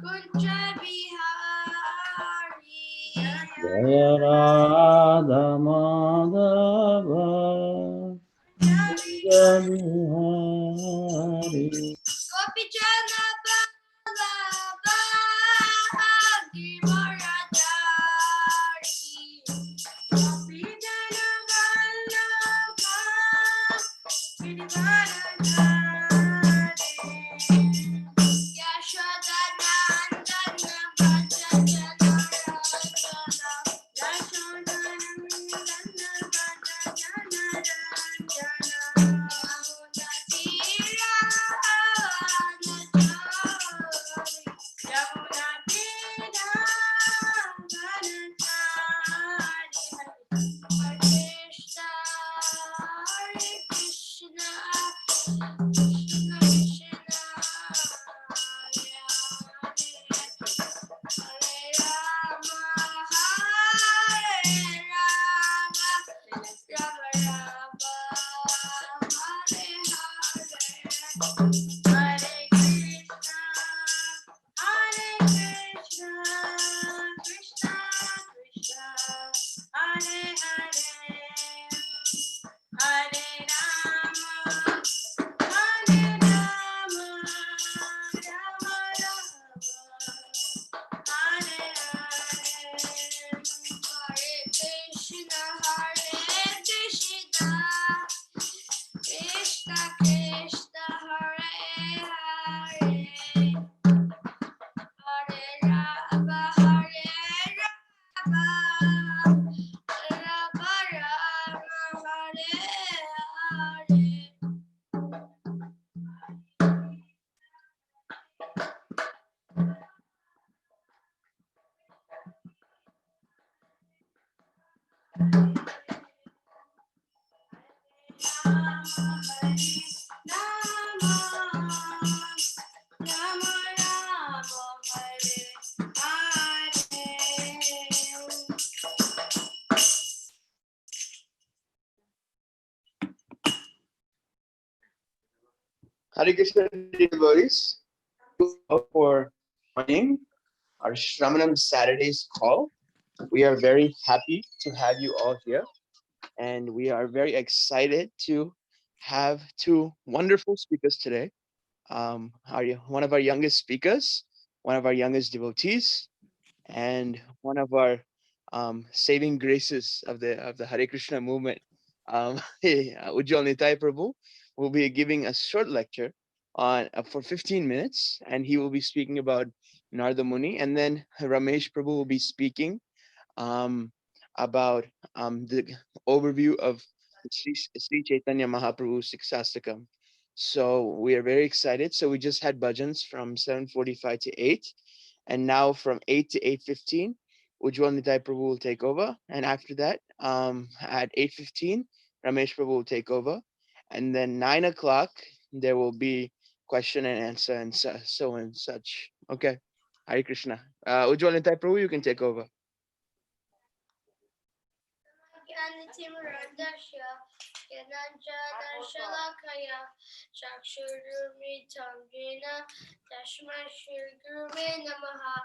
Kunja Bihari Jaya Radha Madhava Kunja Bihari Gopi Jana Ballabha Giridharadhari Gopi Jana Ballabha Giridharadhari Yashoda Nandana Bhaja Jana Ranjana Yashoda Nandana Bhaja Jana Ranjana Yamuna Tira Yamuna Tira Hare Krishna Krishna Krishna Hare Rama Hare Rama Rama Rama Hare Hare Hare Krishna Krishna Krishna Hare Hare Hare Rama Hare Rama Rama Rama Hare Hare Hare Krishna Krishna Krishna Hare Hare Hare Rama Hare Rama Rama Rama Hare Hare Hare Krishna devotees, for joining our Shramanam Saturdays call. We are very happy to have you all here, and we are very excited to have two wonderful speakers today. One of our youngest speakers, one of our youngest devotees, and one of our saving graces of the Hare Krishna movement. Ujjvala Nitai Prabhu will be giving a short lecture on for 15 minutes, and he will be speaking about Narada Muni, and then Ramesh Prabhu will be speaking about the overview of Sri Chaitanya Mahaprabhu's Siksastakam. So we are very excited. So we just had bhajans from 7:45 to 8, and now from 8 to 8:15, Ujjwal Nitai Prabhu will take over, and after that, at 8:15, Ramesh Prabhu will take over, and then 9 o'clock there will be question and answer and so and such. Okay, Hare Krishna. Ujjwal Nitai Prabhu, you can take over. Jnanatimirandasya Yananjanarsalakaya Chakshurumritam Jena Tasmai Shri Guruve Namaha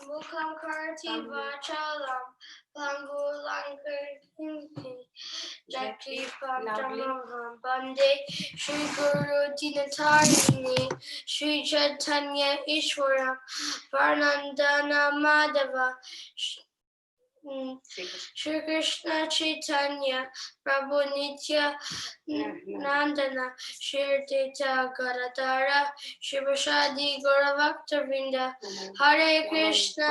Mukham Karati Vachalam Pangulankarti Jakripam Tamaham Bande Shri Guru Dinatarini Shri Chaitanya Ishwaram Varnandana Madhava Shri Krishna Chaitanya Prabhu Nitya Nandana Shri Advaita Gadadhara Shri Vashadi Gauravakta Vrinda Hare Krishna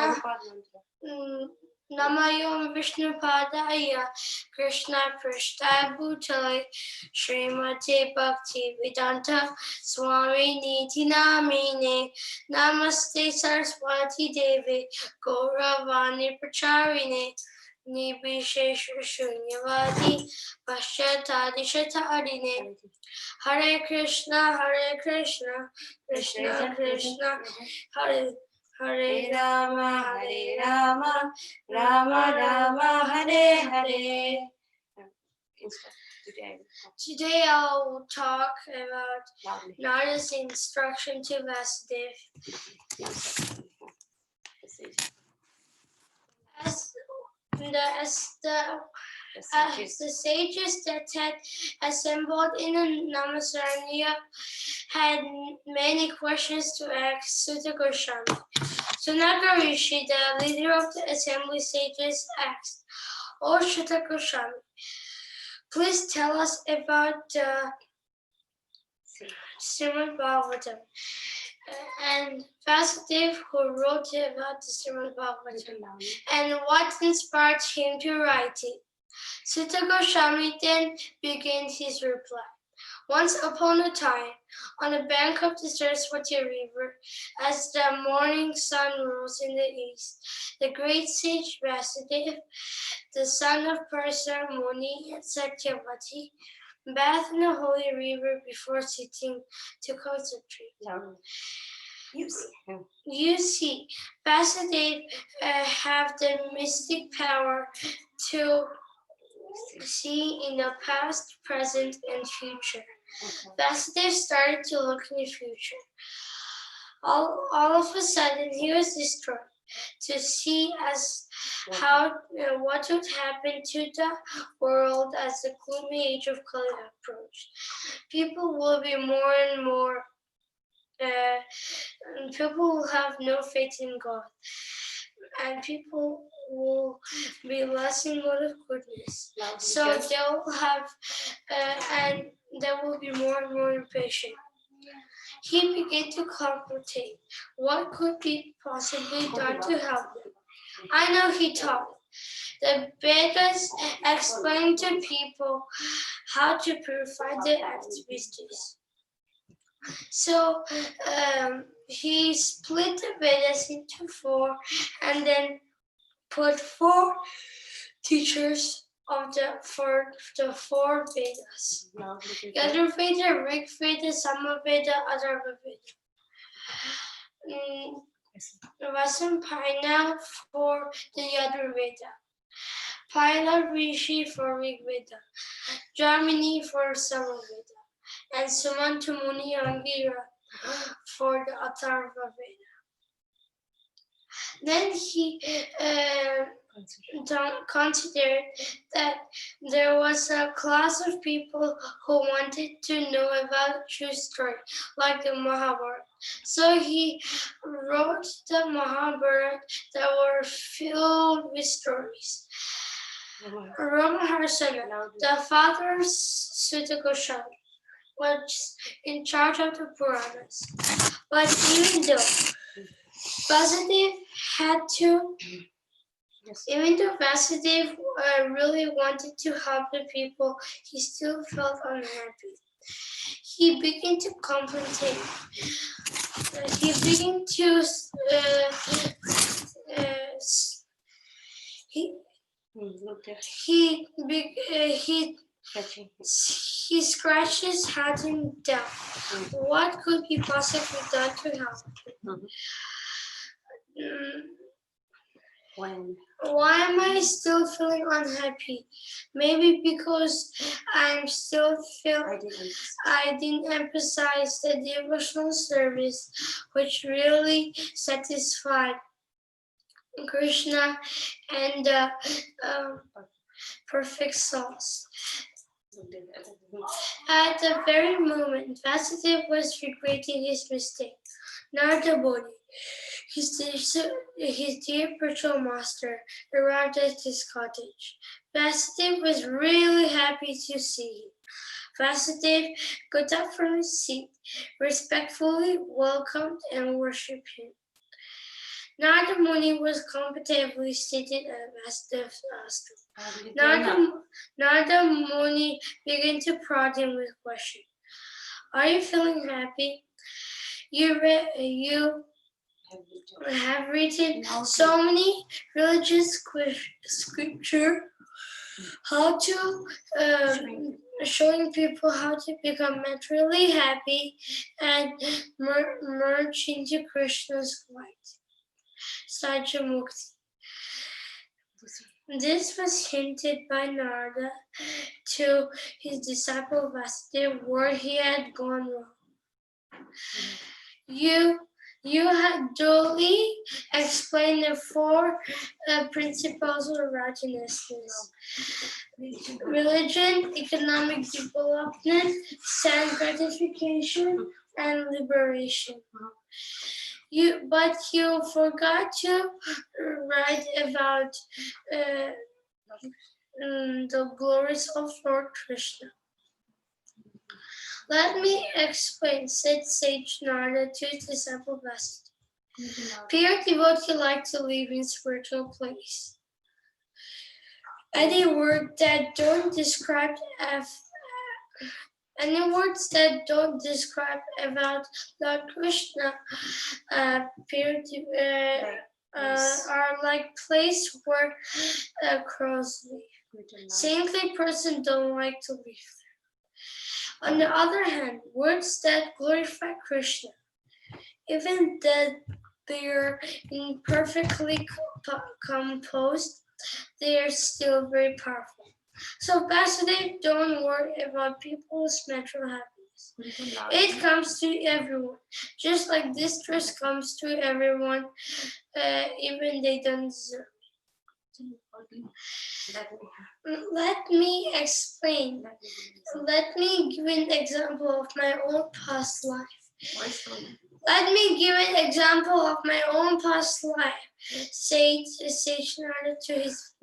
Namayom Vishnu Padaya Krishna Prishtai Bhutale Srimate Bhakti Vedanta Swami Niti Namine Namaste Saraswati Devi Gauravani Pracharine Nibishesh Shunyavadi Pashatadishatarine Hare Krishna Krishna Krishna Hare Hare Rama Rama Rama Hare Hare. Today I'll talk about Narada's instruction to Vasudeva. As the sages that had assembled in a Namasaranya had many questions to ask Sutta Goswami. Sunaka Rishi, the leader of the assembly sages, asked, "O Sutta Goswami, please tell us about Srimad Bhagavatam." And Vasudeva, who wrote about the Srimad Bhagavatam, and what inspired him to write it. Sutta Goswami then began his reply. Once upon a time, on the bank of the Saraswati River, as the morning sun rose in the east, the great sage Vasudeva, the son of Parsamuni and Satyavati, bathed in the holy river before sitting to concentrate. You see, Vasudeva have the mystic power to see in the past, present, and future. Vasudeva started to look in the future. All of a sudden, he was distraught to see what would happen to the world as the gloomy age of Kali approached. People will be more and more. People will have no faith in God, and people will be less in mode of goodness. So they'll have, and they will be more and more impatient. He began to contemplate what could be possibly done to help them. I know, he thought. The Vedas explain to people how to purify their activities. So he split the Vedas into 4 and then put 4 teachers of the 4 Vedas. Yajurveda, Rig Veda, Samaveda, Atharva Veda. Vasampayana for the Yajurveda. Paila Rishi for Rig Veda. Jamini for Samaveda. And Sumantamuni Angira for the Atharva Veda. Then he considered that there was a class of people who wanted to know about true story, like the Mahabharata. So he wrote the Mahabharata that were filled with stories. Ramaharsana, the father of Sutta Goswami, was in charge of the Puranas. But even though Vasudeva really wanted to help the people, he still felt unhappy. He began to contemplate. He began to he scratched his head in doubt. What could be possibly done to help? Why am I still feeling unhappy? Maybe because I didn't emphasize the devotional service, which really satisfied Krishna and the perfect souls. At the very moment Vasudeva was regretting his mistake, Narada Bodhi, his dear spiritual master, arrived at his cottage. Vasudeva was really happy to see him. Vasudeva got up from his seat, respectfully welcomed and worshipped him. Narada Muni was comfortably seated at Vasudeva's ashram. Narada Muni began to prod him with questions. Are you feeling happy? You have written so many religious scripture, how to showing people how to become materially happy and merge into Krishna's light. Sajamukti. This was hinted by Narada to his disciple Vasudeva, where he had gone wrong. You had duly explained the four principles of righteousness: religion, economic development, sense gratification, and liberation. But you forgot to write about the glories of Lord Krishna. Let me explain, said sage Narada to his disciple Vasudeva. Pure devotee like to live in spiritual place. Any words that don't describe about Lord Krishna are like place where crows live. Saintly person don't like to live there. On the other hand, words that glorify Krishna, even that they are imperfectly composed, they are still very powerful. So Vasudeva, don't worry about people's material happiness. It comes to everyone, just like distress comes to everyone, even they don't deserve. Let me explain. Let me give an example of my own past life. Let me give an example of my own past life, said sage Narada to his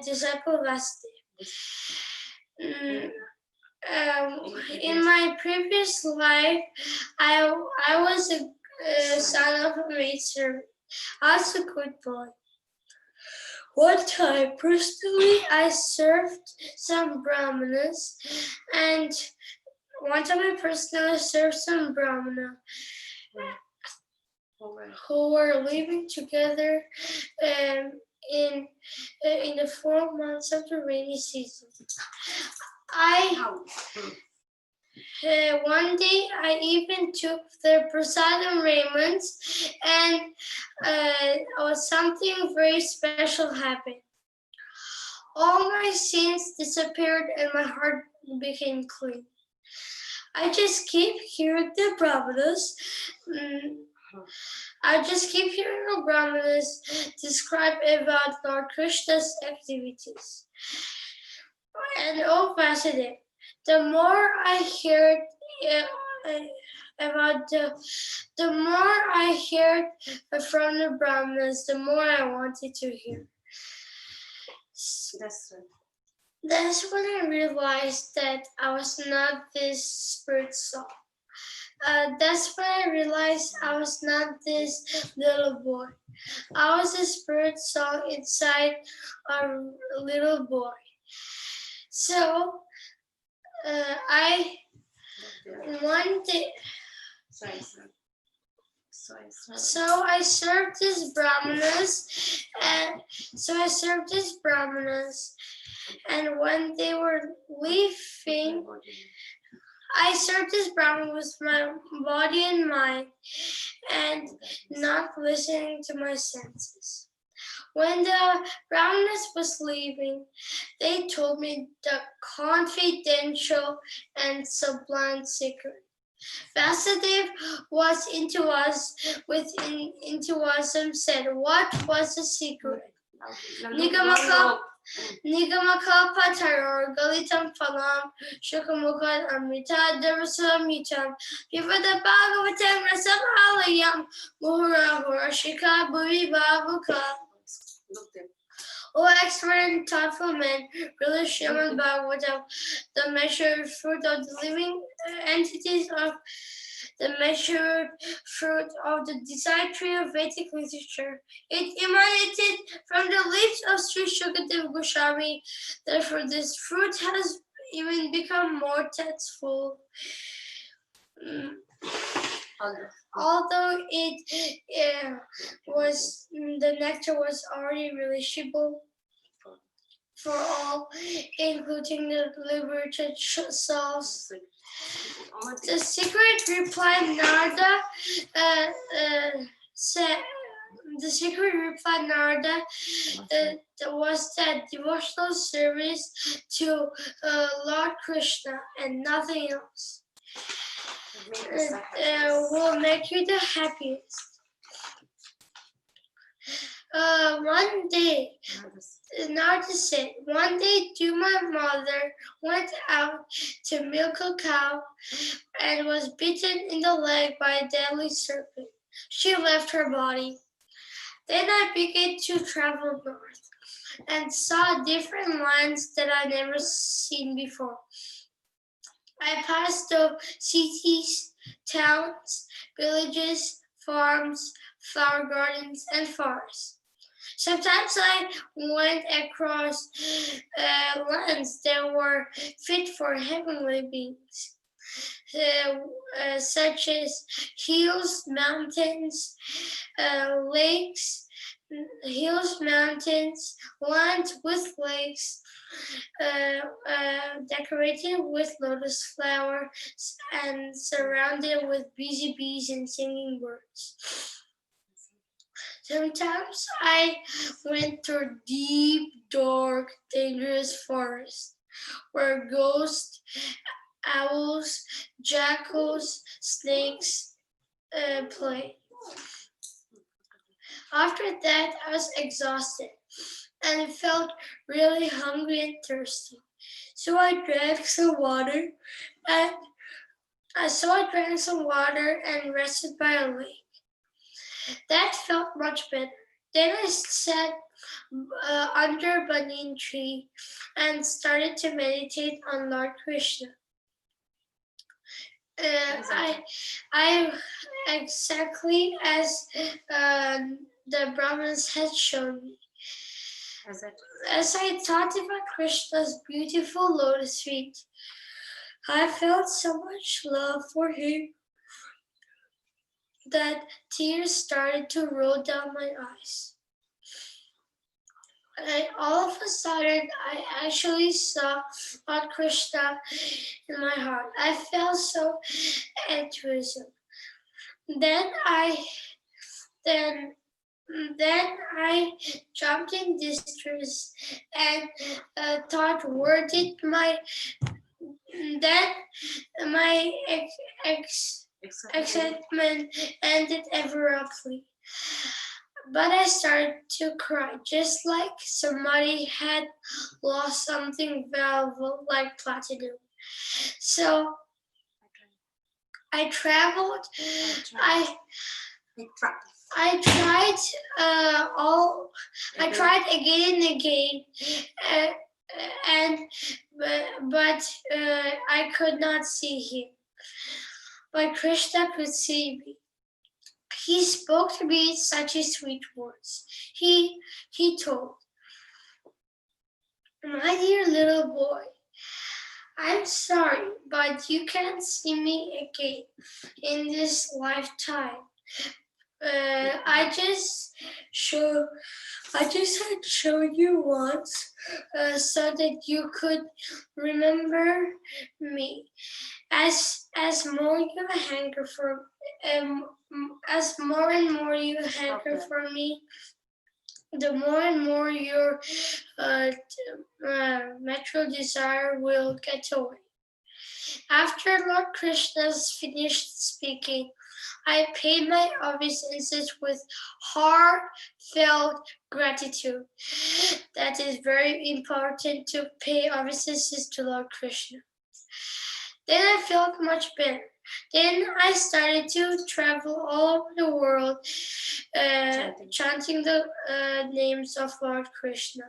disciple Vasudeva. In my previous life, I was a son of a maid servant. I was a good boy. One time, personally, I served some brahmanas, and who were living together in the 4 months of the rainy season. One day I even took their prasadam raiments, and something very special happened. All my sins disappeared and my heart became clean. I just keep hearing the brahmanas. Describe about Lord Krishna's activities. And oh Vasudeva, the more I heard from the brahmanas, the more I wanted to hear. That's when I realized that I was not this spirit soul. That's when I realized I was not this little boy. I was a spirit soul inside a little boy. So one day, so I served these brahmanas, and when they were leaving, I served this brahman with my body and mind, and not listening to my senses. When the brahmanas was leaving, they told me the confidential and sublime secret. Vasudeva was into us and said, what was the secret? Nigamakapataro Galitam Phalam Shukamukha Amrita Devasamitam Pivada Bhagavatam Rasamalayam Muhura Hurashika Buri Babuka. O excellent thoughtful man, really Srimad Bhagavatam, the measured fruit of the living entities of the measured fruit of the desired tree of Vedic literature. It emanated from the lips of Sri Shukadeva Goswami. Therefore, this fruit has even become more tasteful. Although the nectar was already relishable for all, including the liberated souls. The secret, replied Narada, The secret replied Narada was that devotional service to Lord Krishna and nothing else will make you the happiest. One day, Narada said, one day my mother went out to milk a cow and was bitten in the leg by a deadly serpent. She left her body. Then I began to travel north and saw different lands that I'd never seen before. I passed through cities, towns, villages, farms, flower gardens, and forests. Sometimes I went across lands that were fit for heavenly beings, such as hills, mountains, lakes, lands with lakes, decorated with lotus flowers and surrounded with busy bees and singing birds. Sometimes I went through deep, dark, dangerous forests where ghosts, owls, jackals, snakes play. After that, I was exhausted and felt really hungry and thirsty. So I drank some water and rested by a lake. That felt much better. Then I sat under a banyan tree and started to meditate on Lord Krishna. I exactly as the Brahmins had shown me. As I thought about Krishna's beautiful lotus feet, I felt so much love for him that tears started to roll down my eyes. All of a sudden, I actually saw Lord Krishna in my heart. I felt so enthusiasm. Then I jumped in distress and thought, where did my excitement ended abruptly. But I started to cry, just like somebody had lost something valuable like platinum. So I traveled. I tried again and again, but I could not see him. But Krishna could see me. He spoke to me such sweet words. He told, my dear little boy, I'm sorry, but you can't see me again in this lifetime. I just had shown you once, so that you could remember me. As more you hanker for, as more and more you hanker for me, the more and more your material desire will get away. After Lord Krishna's finished speaking, I paid my obeisances with heartfelt gratitude. That is very important, to pay obeisances to Lord Krishna. Then I felt much better. Then I started to travel all over the world, chanting the names of Lord Krishna.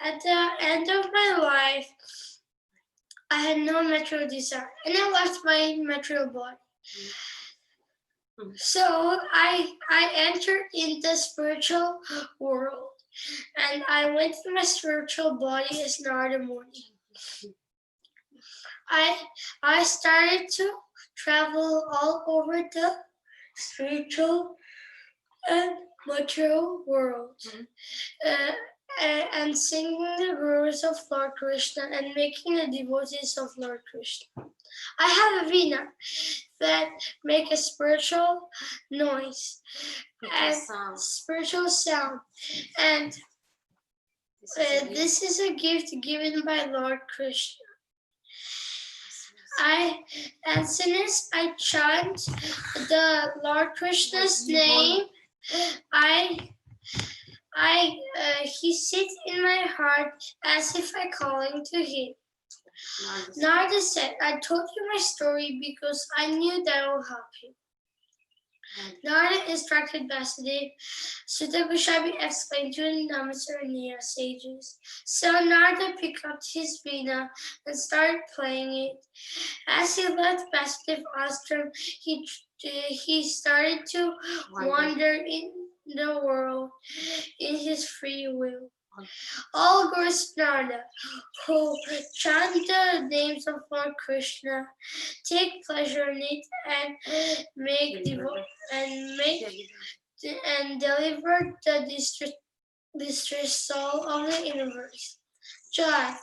At the end of my life, I had no material desire, and I left my material body. So I entered in the spiritual world, and I went to my spiritual body as Narada Muni. I started to travel all over the spiritual and material world, and singing the glories of Lord Krishna and making the devotees of Lord Krishna. I have a veena that make a spiritual noise and spiritual sound. And this is a gift given by Lord Krishna. As soon as I chant the Lord Krishna's name, he sits in my heart as if I calling to him. Narada said, I told you my story because I knew that will help you. Narada instructed Vasudeva, Sutta Goswami explained to the Namaskar sages. So Narada picked up his veena and started playing it. As he left Vasudeva ashram, he started to wander in the world in his free will. All Gurus Narada, who chant the names of Lord Krishna, take pleasure in it and deliver the distressed soul of the universe. Jai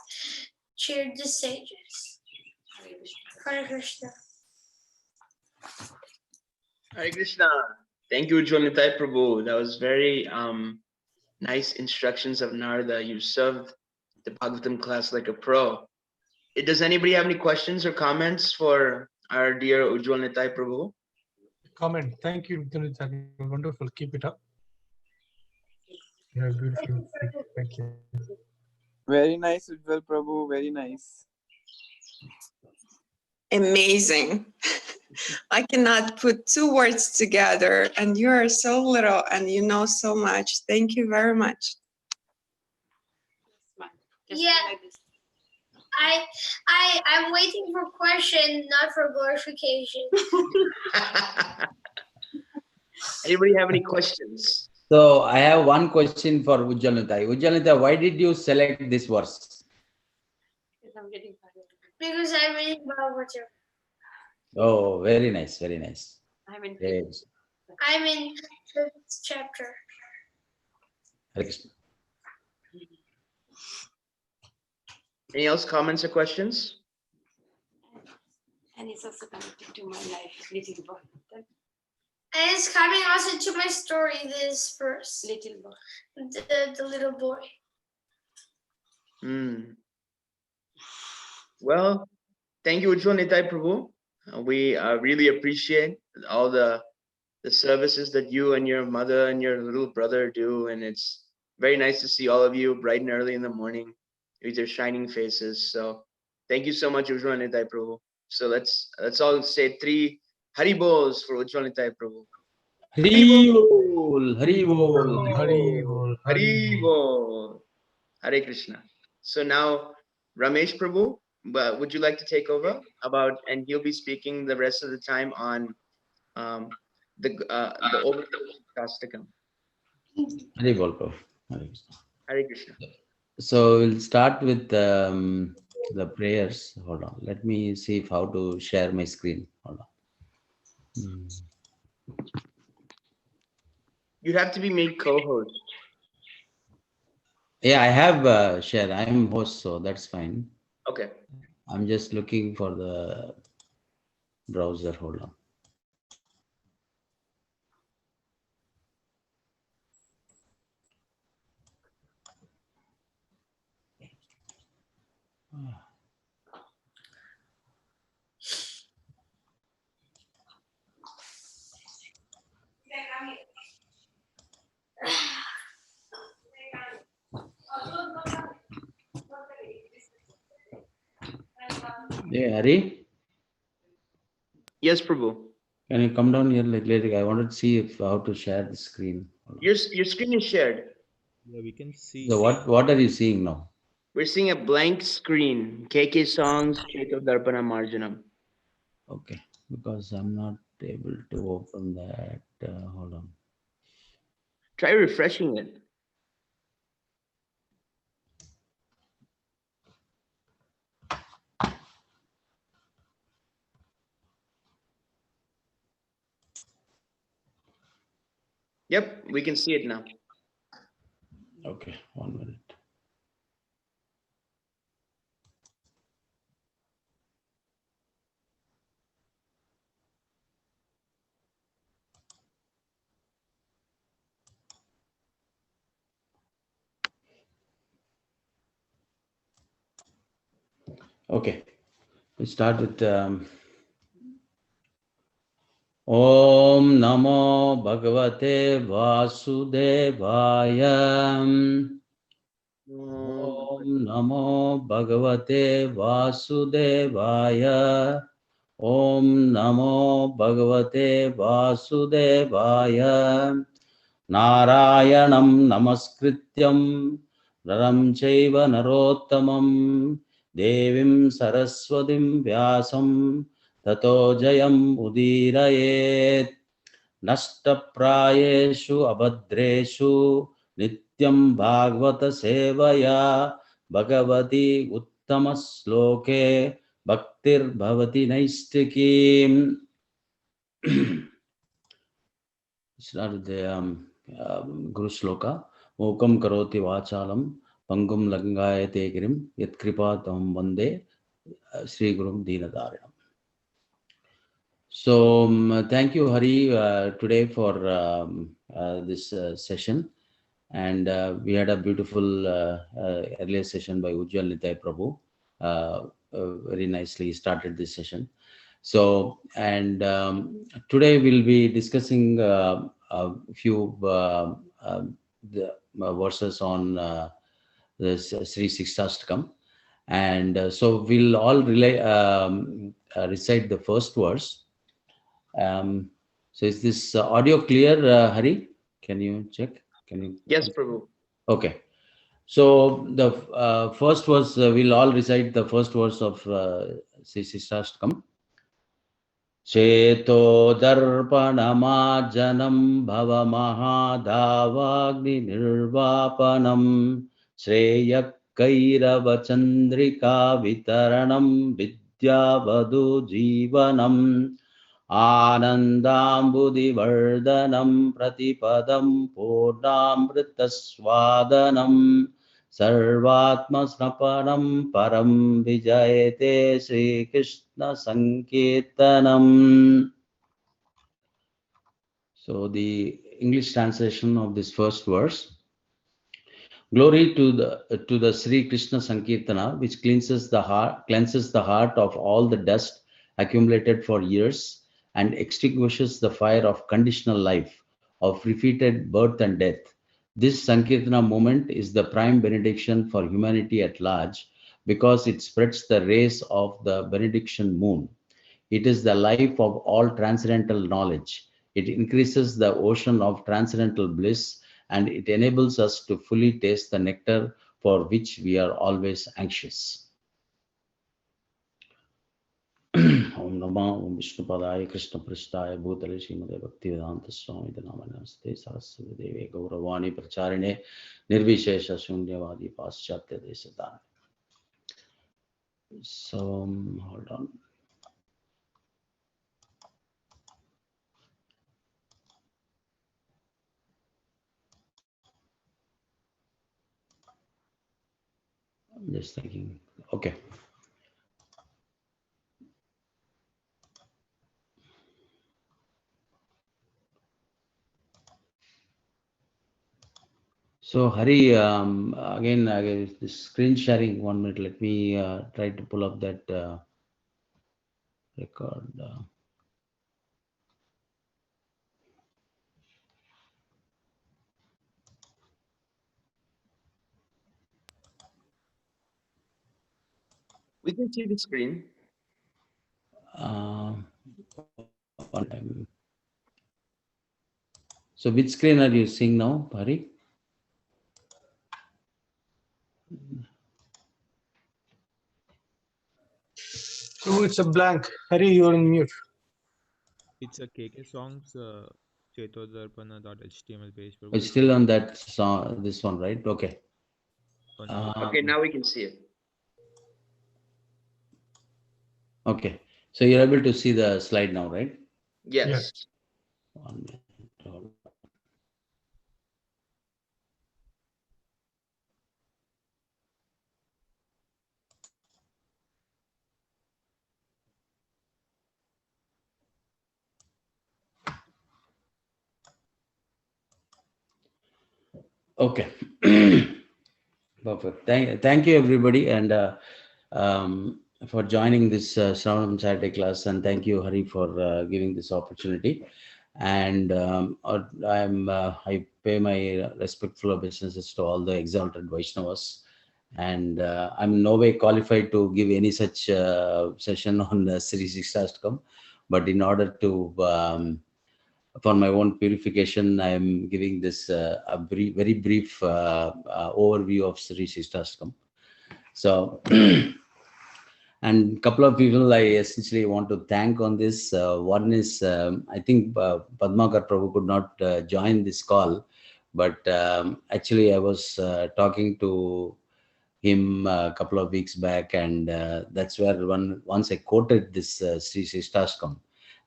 cheered the sages. Hare Krishna. Hare Krishna. Thank you, Ujjvala Nitai Prabhu. That was very nice instructions of Narada. You served the Bhagavatam class like a pro. Does anybody have any questions or comments for our dear Ujjvala Nitai Prabhu? Comment. Thank you, Nitai. Wonderful. Keep it up. Yeah, beautiful. Thank you. Very nice, Ujjwal Prabhu. Very nice. Amazing. I cannot put two words together, and you are so little and you know so much. Thank you very much. Yeah. I'm waiting for question, not for glorification. Anybody have any questions? So I have one question for Ujjvala Nitai. Ujjvala Nitai, why did you select this verse? Because I'm reading Bhagavatam. Oh, very nice, very nice. I'm in Great. I'm in the chapter. Hare Krishna. Any else comments or questions? and it's also connected to my life, little boy. And it's coming also to my story, this verse. Little boy. The little boy. Well, thank you, Ujjvala Nitai Prabhu. We really appreciate all the services that you and your mother and your little brother do, and it's very nice to see all of you bright and early in the morning with your shining faces. So thank you so much, Ujjvala Nitai Prabhu. So let's all say 3 Haribols for Ujjvala Nitai Prabhu. Hari Bol, Hari Bol. Hari Bol, Hari Bol. Hare Krishna. So now, Ramesh Prabhu, would you like to take over and he'll be speaking the rest of the time on the Overkastakam. Hari Bol, Prabhu. Hare Krishna. Hare Krishna. So we'll start with the prayers. Hold on. Let me see how to share my screen. Hold on. You'd have to be made co-host. Yeah, I have shared. I'm host, so that's fine. Okay. I'm just looking for the browser. Hold on. Yeah, Hari, Yes, Prabhu. can you come down here later? I wanted to see how to share the screen. Hold on. Your screen is shared. Yeah, we can see. So what are you seeing now? We're seeing a blank screen. KK songs, Cheto Darpana Marjanam. Okay, because I'm not able to open that. Hold on. Try refreshing it. Yep, we can see it now. Okay, 1 minute. Okay, we start with Om Namo Bhagavate Vasudevaya. Om Namo Bhagavate Vasudevaya. Om Namo Bhagavate Vasudevaya. Narayanam Namaskrityam Naram Chaiva Narottamam Devim Saraswatim Vyasam Tato Jayam Udirayet. Nashtaprayeshu abhadreshu nityam bhagavata sevaya bhagavati uttama sloke bhaktir bhavati naistikim. Start with the Guru Shloka. Mukam karoti vachalam pangum langayate girim yat kripa tam vande Sri Gurum Deenadarinam. So thank you, Hari, today for this session. And we had a beautiful earlier session by Ujjvala Nitai Prabhu. Very nicely started this session. So, and today we'll be discussing a few the verses on this Sri Sixtastakam. And so we'll all recite the first verse. So is this audio clear, Hari? Can you check? Can you? Yes, Prabhu. Okay. So the first verse, we'll all recite the first verse of Sri Sishtastakam. Cheto darpanamajanam bhava mahadavagni nirvapanam Shreya kairava chandrika vitaranam vidyavadu jivanam Anandambudivardhanam pratipadam purnamritaswadanam sarvatmasnapanam param vijayate Sri Krishna Sankirtanam. So the English translation of this first verse. Glory to the Sri Krishna Sankirtana, which cleanses the heart of all the dust accumulated for years and extinguishes the fire of conditional life, of repeated birth and death. This Sankirtana moment is the prime benediction for humanity at large because it spreads the rays of the benediction moon. It is the life of all transcendental knowledge. It increases the ocean of transcendental bliss and it enables us to fully taste the nectar for which we are always anxious. Om Namah Om Vishnu Padaya Krishna Prasthaya Bhutale Srimade Bhaktivedanta Swami Namaste Saraswati Devi Gauravani Pracharine Nirvishesha Shunyavadi Paschatya Desadana. So hold on. I'm just thinking. Okay. So Hari, again, this screen sharing. 1 minute. Let me try to pull up that record. We can see the screen. One time. So which screen are you seeing now, Hari? Oh, it's a blank. Hari, you're in mute. It's a KK songs chetodarpana.html page. It's still on that song, this one, right? Okay. Okay, now we can see it. Okay. So you're able to see the slide now, right? Yes. Yes. 1 minute. Hold on. Okay. Perfect. Thank you, everybody. And for joining this Shravanam Saturday class, and thank you, Hari, for giving this opportunity. And I pay my respectful obeisances to all the exalted Vaishnavas. And I'm in no way qualified to give any such session on Sri Sixtastakam, but in order to for my own purification, I am giving this very brief overview of Sri Sixtastakam. So, and couple of people I essentially want to thank on this. One is, I think Padmakar Prabhu could not join this call, but actually I was talking to him a couple of weeks back, and that's where once I quoted this Sri Sishtastakam,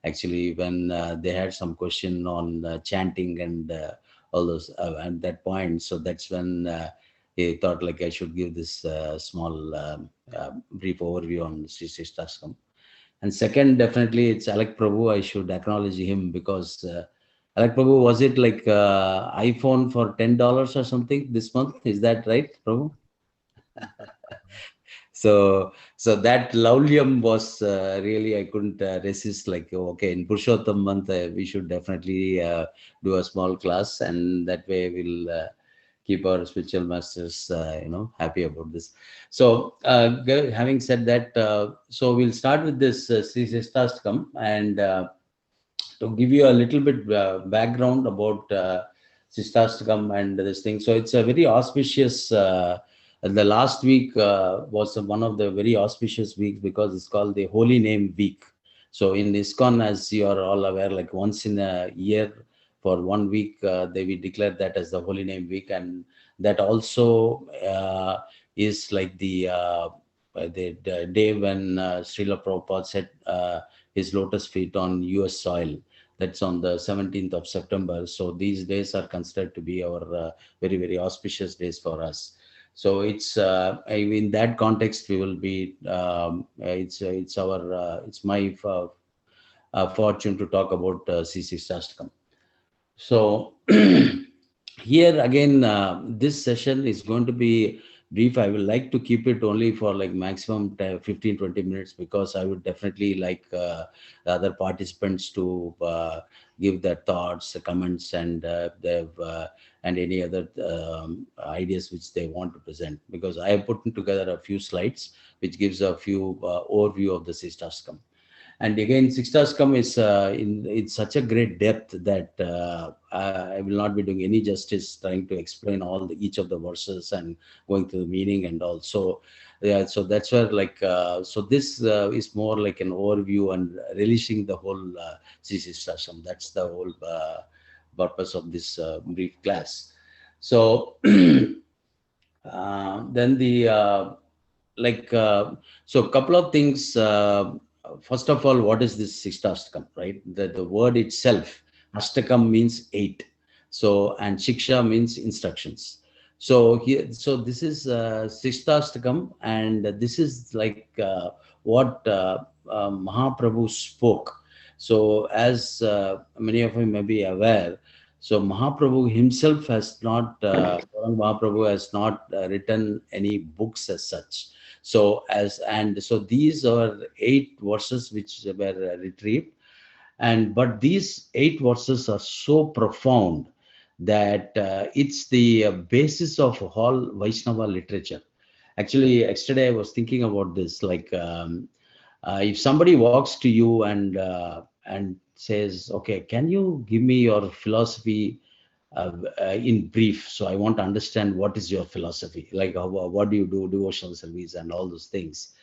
actually when they had some question on chanting and all those at that point. So that's when he thought like I should give this small brief overview on Sri Sishtastakam. And second, definitely it's Alec Prabhu. I should acknowledge him because Alec Prabhu, was it like iPhone for $10 or something this month? Is that right, Prabhu? So that laulyam was really, I couldn't resist, like, okay, in Purushottam month we should definitely do a small class, and that way we'll keep our spiritual masters happy about this. So having said that, so we'll start with this Sri Sishtastakam, and to give you a little bit background about Sishtastakam and this thing. So it's a very auspicious the last week was one of the very auspicious weeks because it's called the Holy Name Week. So in ISKCON, as you are all aware, like once in a year for 1 week, they will declare that as the Holy Name Week. And that also is like the day when Srila Prabhupada set his lotus feet on US soil. That's on the 17th of September. So these days are considered to be our very, very auspicious days for us. So it's in that context we will be. It's my fortune to talk about C.C. Sashtakam. So here again, this session is going to be brief. I will like to keep it only for like maximum 15-20 minutes because I would definitely like the other participants to give their thoughts, comments, and and any other ideas which they want to present, because I have put together a few slides which gives a few overview of the Sishtastakam. And again, Sixtastakam is in such a great depth that I will not be doing any justice trying to explain each of the verses and going through the meaning and all. So yeah, so that's where like so this is more like an overview and releasing the whole Sixtastakam. That's the whole purpose of this brief class. So then the so a couple of things. First of all, what is this Sixtastakam, right? The word itself, Astakam means 8. So, and Shiksha means instructions. So here, so this is Sixtastakam, and this is like what Mahaprabhu spoke. So as many of you may be aware, so Mahaprabhu himself has not, Mahaprabhu has not written any books as such. So so these are 8 verses which were retrieved, but these 8 verses are so profound that it's the basis of all Vaishnava literature. Actually, yesterday I was thinking about this, like if somebody walks to you and says, okay, can you give me your philosophy in brief? So I want to understand what is your philosophy, like what do you do, devotional service and all those things.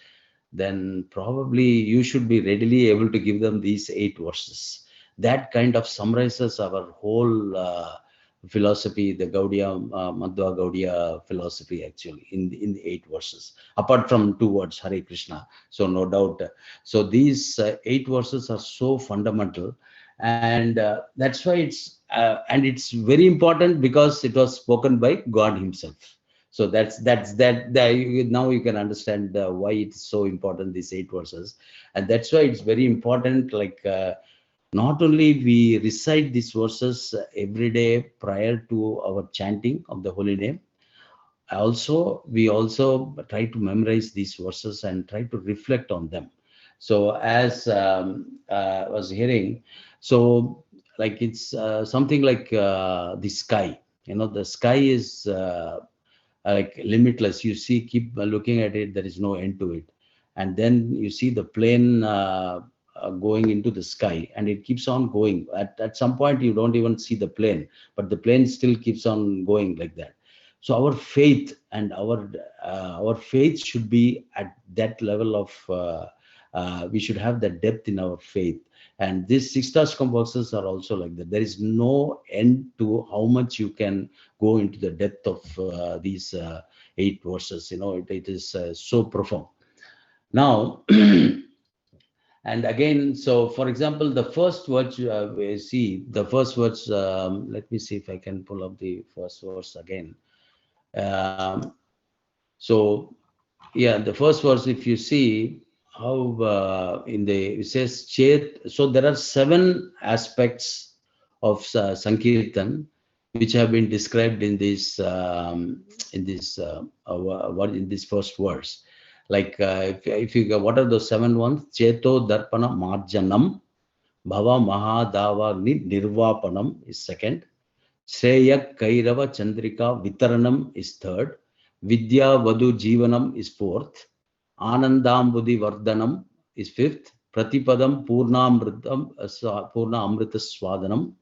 Then probably you should be readily able to give them these 8 verses. That kind of summarizes our whole philosophy, the Gaudiya, Madhva Gaudiya philosophy, actually, in the 8 verses, apart from 2 words, Hare Krishna. So no doubt. So these 8 verses are so fundamental, and that's why it's very important because it was spoken by God himself. So that's now you can understand why it's so important, these 8 verses. And that's why it's very important, like not only we recite these verses every day prior to our chanting of the holy name, we also try to memorize these verses and try to reflect on them. So as I was hearing, so like it's something like the sky. The sky is like limitless. You see, keep looking at it, there is no end to it. And then you see the plane going into the sky, and it keeps on going. At some point you don't even see the plane, but the plane still keeps on going like that. So our faith and our faith should be at that level of we should have that depth in our faith. And these six Ashtam verses are also like that. There is no end to how much you can go into the depth of these 8 verses. It is so profound. Now, and again, so for example, the first words we see, the first words, let me see if I can pull up the first verse again. So, yeah, the first verse, if you see how it says, Chet, so there are 7 aspects of Sankirtan which have been described in this in this first verse. Like if you what are those 7 ones? Cheto Darpana Marjanam, Bhava Mahadava Nirvapanam is second. Shreya Kairava Chandrika Vitaranam is third. Vidya Vadu Jivanam is fourth. Anandambudhi Vardhanam is fifth. Pratipadam Purna Amrita Swadanam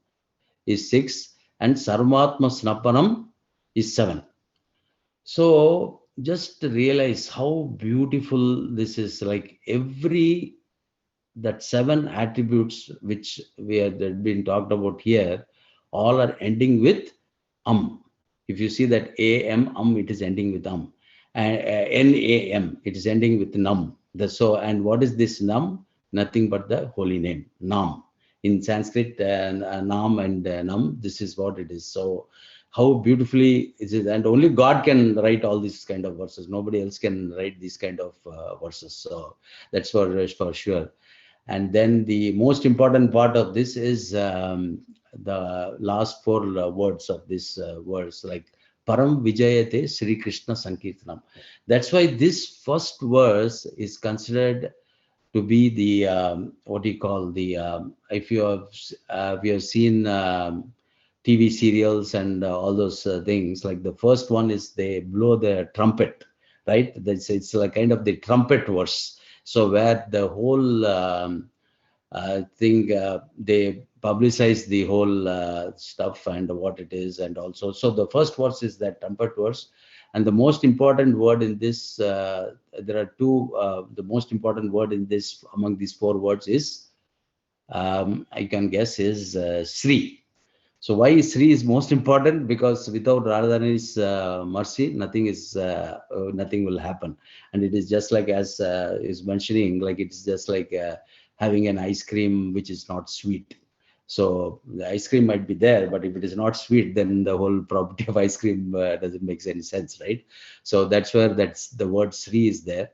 is sixth. And Sarvatma Snapanam is seventh. So just realize how beautiful this is. Like that 7 attributes which we have been talked about here, all are ending with If you see that AM, it is ending with and NAM, it is ending with Nam. And what is this Nam? Nothing but the holy name, Nam. In Sanskrit, Nam and Nam, this is what it is. So how beautifully is it? And only God can write all these kind of verses. Nobody else can write these kind of verses. So that's for sure. And then the most important part of this is the last 4 words of this verse, like Param Vijayate Sri Krishna Sankirtanam. That's why this first verse is considered to be the what do you call the if you have seen TV serials and all those things, like the first one is they blow the trumpet, right? It's like kind of the trumpet verse. So where the whole thing they publicize the whole stuff and what it is, and also so the first verse is that trumpet verse. And the most important word in this, there are 2. The most important word in this among these 4 words is, I can guess, is Sri. So why Sri is most important? Because without Radharani's mercy, nothing will happen. And it is just like as is mentioning, like it's just like having an ice cream which is not sweet. So the ice cream might be there, but if it is not sweet, then the whole property of ice cream doesn't make any sense, right? So that's where the word Sri is there.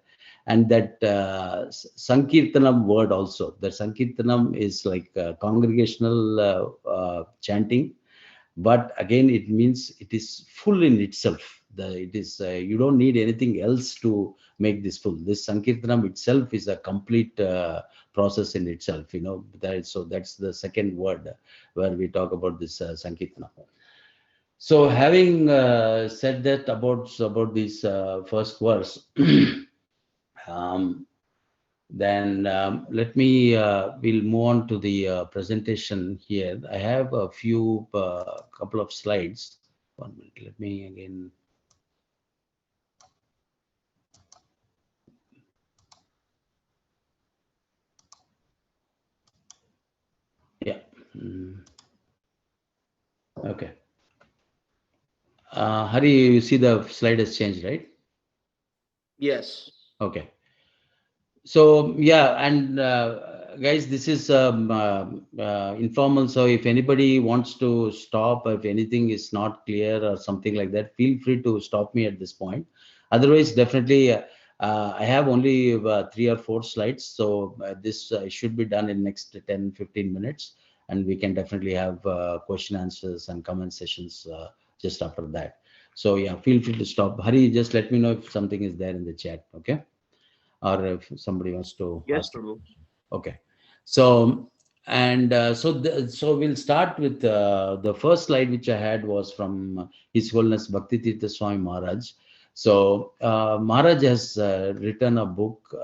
And that Sankirtanam word also, the Sankirtanam is like congregational chanting, but again it means it is full in itself. It is you don't need anything else to make this full. This Sankirtanam itself is a complete process in itself. So that's the second word where we talk about this Sankirtanam. So having said that about this first verse. Then let me we'll move on to the presentation here. I have a few couple of slides. 1 minute, let me again. Yeah. Okay. Hari, you see the slide has changed, right? Yes. Okay. So yeah, and guys, this is informal. So if anybody wants to stop, if anything is not clear or something like that, feel free to stop me at this point. Otherwise, definitely, I have only 3 or 4 slides. So this should be done in next 10-15 minutes. And we can definitely have question answers and comment sessions just after that. So yeah, feel free to stop. Hari, just let me know if something is there in the chat, okay? Or if somebody wants to Yes, ask. Prabhu. Okay. So so we'll start with the first slide which I had was from His Holiness Bhakti Tirtha Swami Maharaj. So Maharaj has written a book,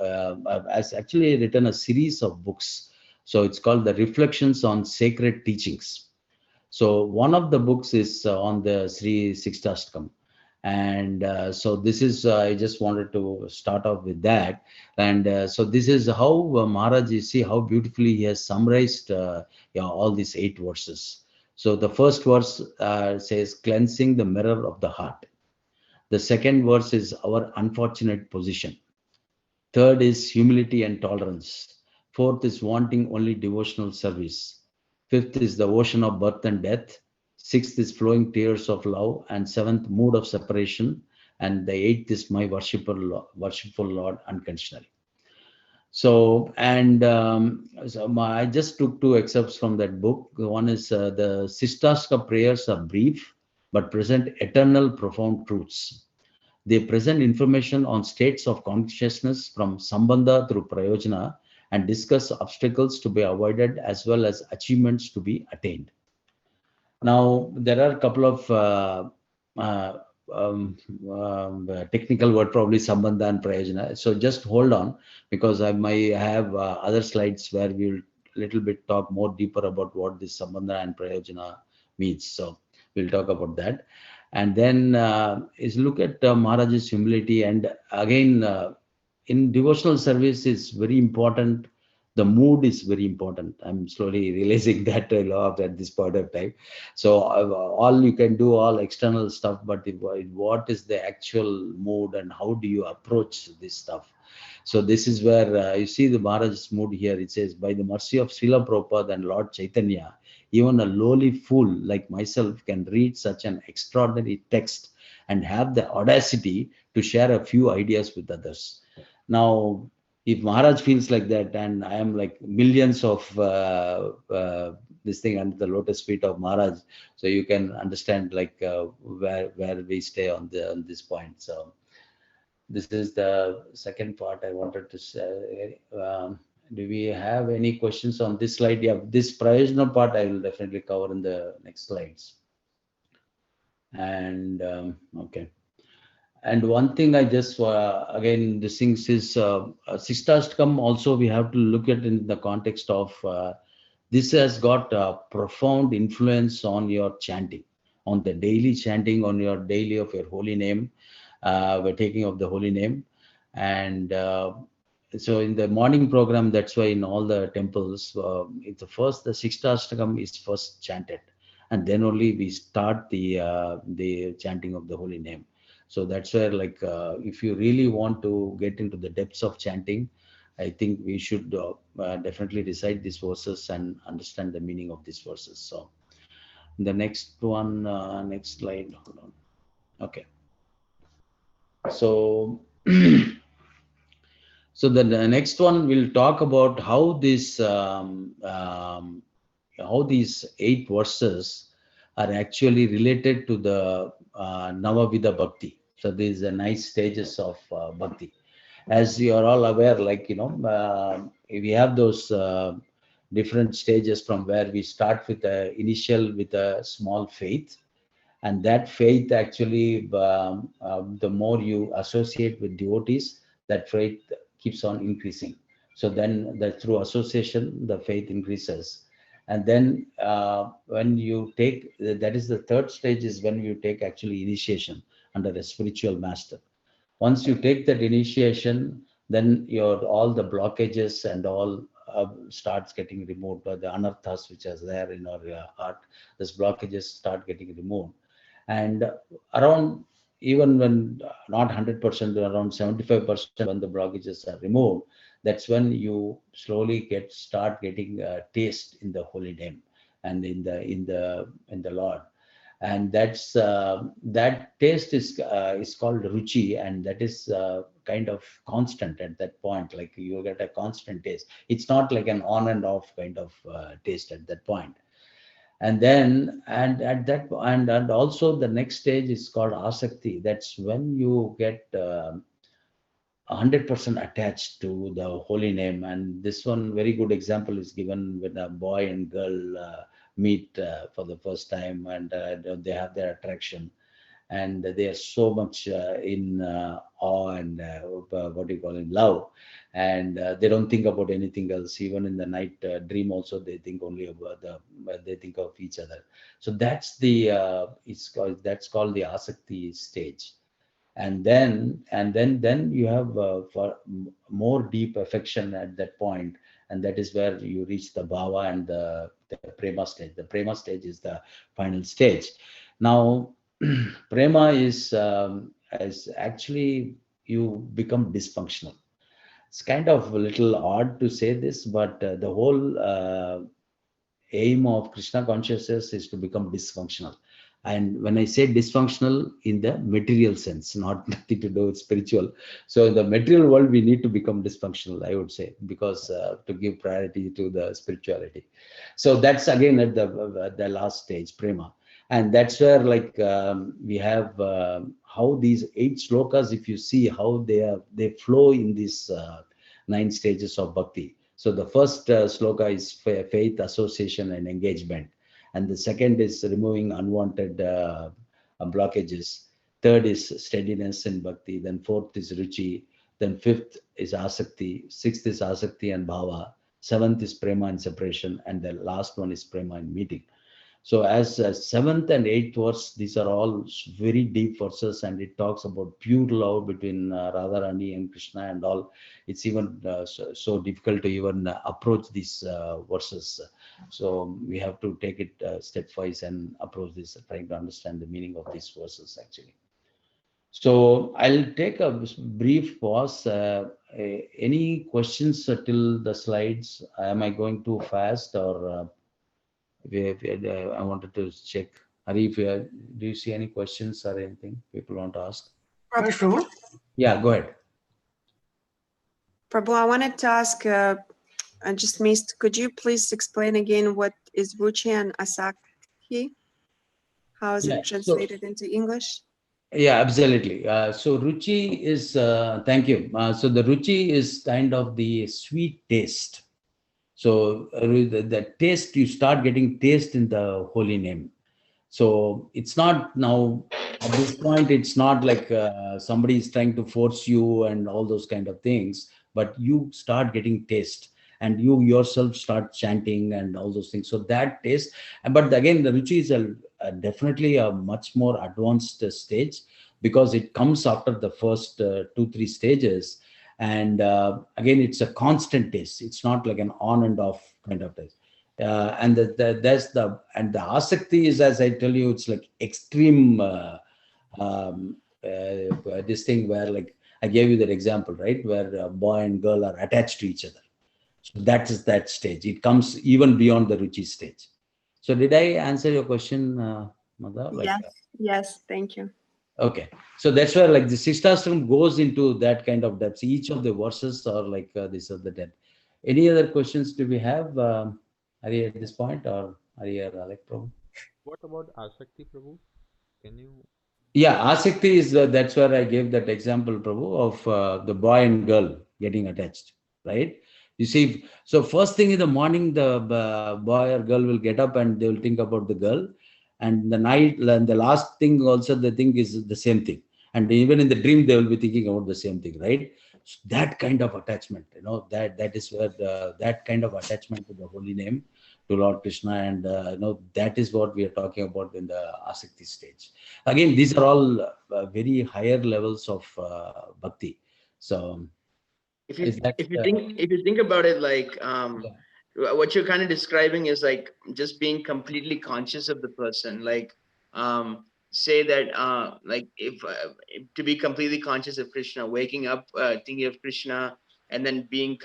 has actually written a series of books. So it's called the Reflections on Sacred Teachings. So one of the books is on the Sri Sixtastakam. And so this is, I just wanted to start off with that. And so this is how Maharaj, you see how beautifully he has summarized all these 8 verses. So the first verse says, cleansing the mirror of the heart. The second verse is our unfortunate position. Third is humility and tolerance. Fourth is wanting only devotional service. Fifth is the ocean of birth and death. Sixth is flowing tears of love. And seventh, mood of separation. And the eighth is my worshipful Lord unconditionally. So, and I just took 2 excerpts from that book. One is the Sistashka prayers are brief, but present eternal profound truths. They present information on states of consciousness from Sambandha through Prayojana and discuss obstacles to be avoided as well as achievements to be attained. Now, there are a couple of uh, technical word, probably Sambandha and Prayojana. So just hold on, because I might have other slides where we'll little bit talk more deeper about what this Sambandha and Prayojana means. So we'll talk about that. And then is look at Maharaj's humility. And again, in devotional service is very important. The mood is very important. I'm slowly realizing that at this point of time. So all you can do all external stuff, but what is the actual mood and how do you approach this stuff? So this is where you see the Maharaj's mood here. It says, by the mercy of Srila Prabhupada and Lord Chaitanya, even a lowly fool like myself can read such an extraordinary text and have the audacity to share a few ideas with others. Now, if Maharaj feels like that, and I am like millions of this thing under the lotus feet of Maharaj, so you can understand like where we stay on this point. So this is the second part I wanted to say. Do we have any questions on this slide? Yeah, this Prayojana part I will definitely cover in the next slides. And okay. And one thing I just again, this thing is Sistastakam also we have to look at in the context of this has got a profound influence on your chanting, on the daily chanting, on your daily of your holy name, we're taking of the holy name. And so in the morning program, that's why in all the temples, it's the Sistastakam is first chanted, and then only we start the chanting of the holy name. So that's where like if you really want to get into the depths of chanting, I think we should definitely recite these verses and understand the meaning of these verses. So the next one, next slide, hold on. Okay. So so the next one will talk about how how these 8 verses are actually related to the Navavida Bhakti. So these are nice stages of Bhakti. As you are all aware, like, we have those different stages from where we start with with a small faith. And that faith actually, the more you associate with devotees, that faith keeps on increasing. So then that through association, the faith increases. And then when you take, that is the third stage, is when you take actually initiation under a spiritual master. Once you take that initiation, then your all the blockages and all starts getting removed, or the anarthas which is there in our heart, these blockages start getting removed. And around, even when not 100%, around 75% when the blockages are removed, that's when you slowly start getting a taste in the holy name and in the Lord. And that's that taste is called ruchi, and that is kind of constant at that point. Like you get a constant taste. It's not like an on and off kind of taste at that point. And then, and at that, and also the next stage is called asakti. That's when you get 100% attached to the holy name. And this one very good example is given when a boy and girl meet for the first time, and they have their attraction, and they are so much in awe and what do you call it, love, and they don't think about anything else. Even in the night dream also, they think only about they think of each other. So that's the that's called the asakti stage. And then you have for more deep affection at that point, and that is where you reach the bhava and the prema stage. The prema stage is the final stage. Now prema is actually you become dysfunctional. It's kind of a little odd to say this, but the whole aim of Krishna consciousness is to become dysfunctional. And when I say dysfunctional in the material sense, not nothing to do with spiritual. So in the material world, we need to become dysfunctional, I would say, because to give priority to the spirituality. So that's again at the last stage, prema. And that's where like we have how these 8 slokas, if you see how they flow in these 9 stages of bhakti. So the first sloka is faith, association, and engagement, and the second is removing unwanted blockages. Third is steadiness in bhakti. Then fourth is ruchi. Then fifth is asakti. Sixth is asakti and bhava. Seventh is prema and separation, and the last one is prema and meeting. So as seventh and eighth verse, these are all very deep verses, and it talks about pure love between Radharani and Krishna and all. It's even so difficult to even approach these verses. So we have to take it stepwise and approach this, trying to understand the meaning of these verses actually. So I'll take a brief pause. Any questions till the slides? Am I going too fast, or I wanted to check. Hari, do you see any questions or anything people want to ask? Ramesh Prabhu? Yeah, go ahead. Prabhu, I wanted to ask, I just missed, could you please explain again what is Ruchi and Asakti? How is Yeah, it so translated into English? yeah, absolutely. So ruchi is thank you. So the ruchi is kind of the sweet taste. So the taste, you start getting taste in the holy name. So it's not now at this point, it's not like somebody is trying to force you and all those kind of things, but you start getting taste, and you yourself start chanting and all those things. So that taste, but again, the ruchi is definitely a much more advanced stage, because it comes after the first 2 3 stages. And again, it's a constant taste. It's not like an on and off kind of taste. And that's the, and the asakti is, as I tell you, it's like extreme this thing where, like I gave you that example, right, where a boy and girl are attached to each other. So that is that stage. It comes even beyond the ruchi stage. So did I answer your question, Mother? Like, Yes, yes, thank you. okay, so that's where like the Sixthastram goes into that kind of depth. Each of the verses are like this of the depth. Any other questions do we have? Are you at this point, or are you like Prabhu? What about Asakti, Prabhu? Can you? Yeah, Asikti is that's where I gave that example, Prabhu, of the boy and girl getting attached, right? You see, so first thing in the morning, the boy or girl will get up and they will think about the girl, and the night, and the last thing also they think is the same thing, and even in the dream they will be thinking about the same thing, right? So that kind of attachment, that is where that kind of attachment to the holy name, to Lord Krishna, and that is what we are talking about in the Asikti stage. Again, these are all very higher levels of bhakti. So if is you that if you think about it, like yeah. what you're kind of describing is like just being completely conscious of the person, like say that like if to be completely conscious of Krishna, waking up thinking of Krishna, and then being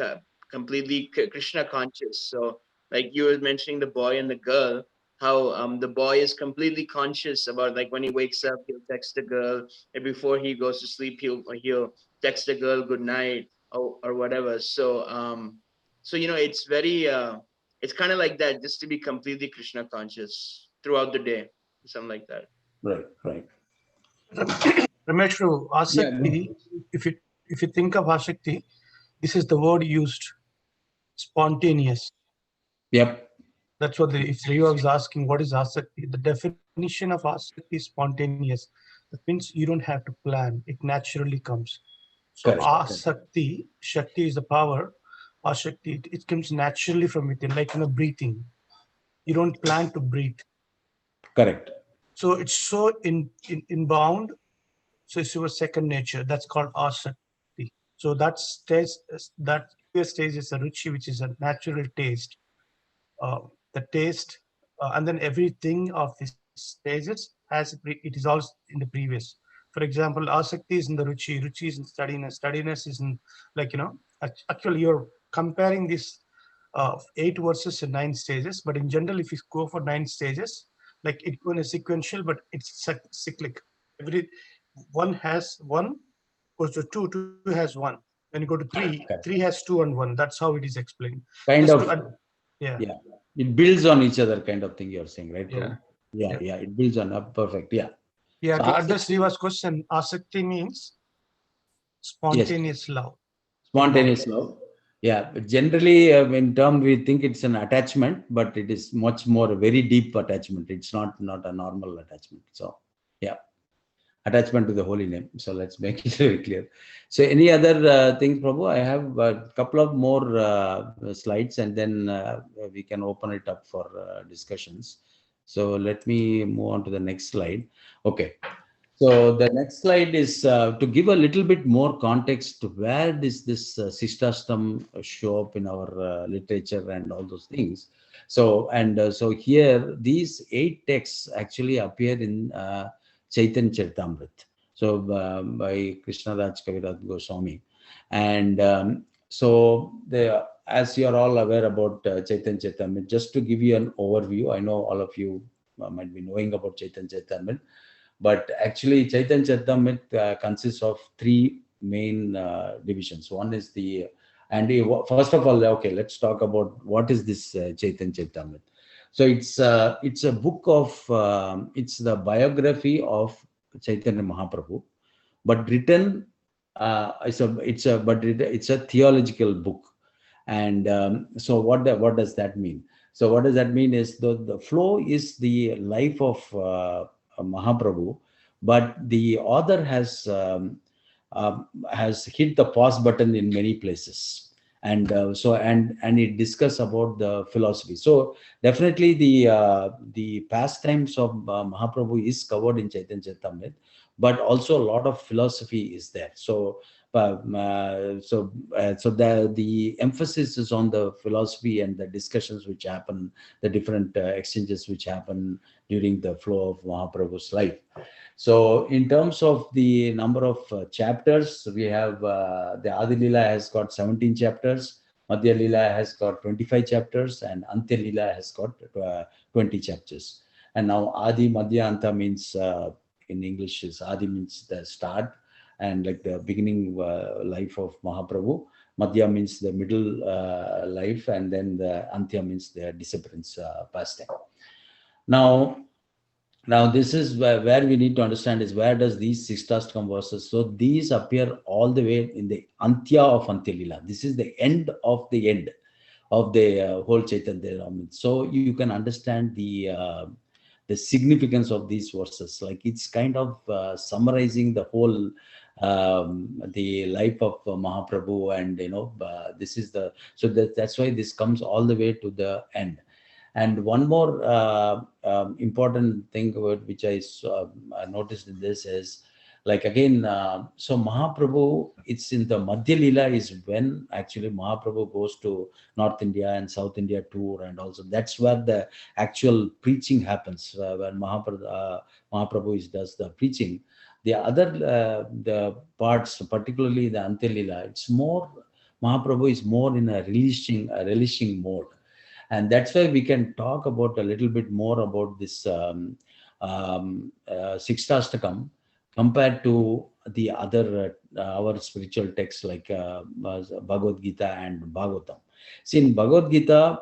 completely Krishna conscious. So like you were mentioning the boy and the girl, how the boy is completely conscious about, like when he wakes up he'll text the girl, and before he goes to sleep he'll text the girl good night, or whatever. So so it's very It's kind of like that, just to be completely Krishna conscious throughout the day, something like that. Right, right. Ramesh, Yeah. Asakti, if you think of Asakti, this is the word used, spontaneous. Yep. That's what if Riva was asking, what is Asakti? The definition of Asakti is spontaneous. That means you don't have to plan. It naturally comes. So Correct. Asakti, Shakti is the power. Asakti, it comes naturally from within, like breathing. You don't plan to breathe. Correct. So it's so inbound. So it's your second nature. That's called Asakti. So that stage, that stage is a ruchi, which is a natural taste. The taste, and then everything of these stages it is all in the previous. For example, asakti is in the ruchi, ruchi is in steadiness, steadiness is in, actually you're comparing these 8 verses in 9 stages, but in general, if you go for 9 stages, like it going is sequential, but it's cyclic. Every one has one, goes to two, two has one. When you go to three, Correct. three has two and one. That's how it is explained. Kind Just of. yeah. Yeah. It builds on each other, kind of thing you're saying, right? Yeah. Prabhu? Yeah, Yeah. yeah. It builds on. Perfect. Yeah. Yeah, So to address Riva's question, asakti means yes, spontaneous love. Inbound. spontaneous love. Yeah. But generally, in term, we think it's an attachment, but it is much more a very deep attachment. It's not a normal attachment. So, yeah. Attachment to the holy name. So let's make it very clear. So any other things, Prabhu? I have a couple of more slides, and then we can open it up for discussions. So let me move on to the next slide. Okay. So the next slide is to give a little bit more context to where does this Sishtastam show up in our literature and all those things. So so here these 8 texts actually appear in Chaitanya Charitamrita, so by Krishnaraj Kaviraj Goswami, and so as you are all aware about Chaitanya Charitamrita, just to give you an overview, I know all of you might be knowing about Chaitanya Charitamrita, but actually Chaitanya Charitamrita consists of 3 main divisions. One is first of all, okay, let's talk about what is this Chaitanya Charitamrita. So it's a book of it's the biography of Chaitanya Mahaprabhu, but written it's a theological book. And so what does that mean? So what does that mean is the flow is the life of Mahaprabhu, but the author has hit the pause button in many places, and and it discuss about the philosophy. So definitely the pastimes of Mahaprabhu is covered in Chaitanya Charitamrita, but also a lot of philosophy is there. So so the emphasis is on the philosophy and the discussions which happen, the different exchanges which happen during the flow of Mahaprabhu's life. So in terms of the number of chapters, we have the Adi Lila has got 17 chapters, Madhya Lila has got 25 chapters, and Antya Lila has got 20 chapters. And now Adi, Madhya, Anta means in English is Adi means the start and like the beginning life of Mahaprabhu. Madhya means the middle life, and then the Antya means the disappearance pastime. Now this is where we need to understand is where does these Sixtastakam verses. So these appear all the way in the Antya of Antya Lila. This is the end of the whole Chaitanya. So you can understand the significance of these verses. Like it's kind of summarizing the whole the life of Mahaprabhu, and this is that's why this comes all the way to the end. And one more important thing which I noticed in this is, like again, so Mahaprabhu, it's in the Madhya Lila is when actually Mahaprabhu goes to North India and South India tour, and also that's where the actual preaching happens, when Mahaprabhu does the preaching. The other the parts, particularly the Antya Lila, it's more, Mahaprabhu is more in a relishing mode. And that's why we can talk about a little bit more about this Sixtastakam compared to the other our spiritual texts like Bhagavad Gita and Bhagavatam. See, in Bhagavad Gita,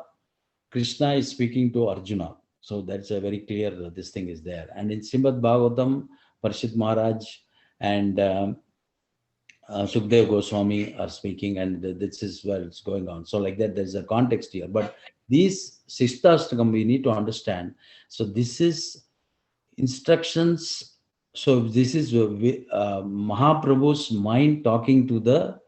Krishna is speaking to Arjuna. So that's a very clear, this thing is there. And in Srimad Bhagavatam, Parshit Maharaj and Sukhdev Goswami are speaking, and this is where it's going on. So like that, there's a context here. But these Sishtastakam, we need to understand. So this is instructions. So this is Mahaprabhu's mind talking to the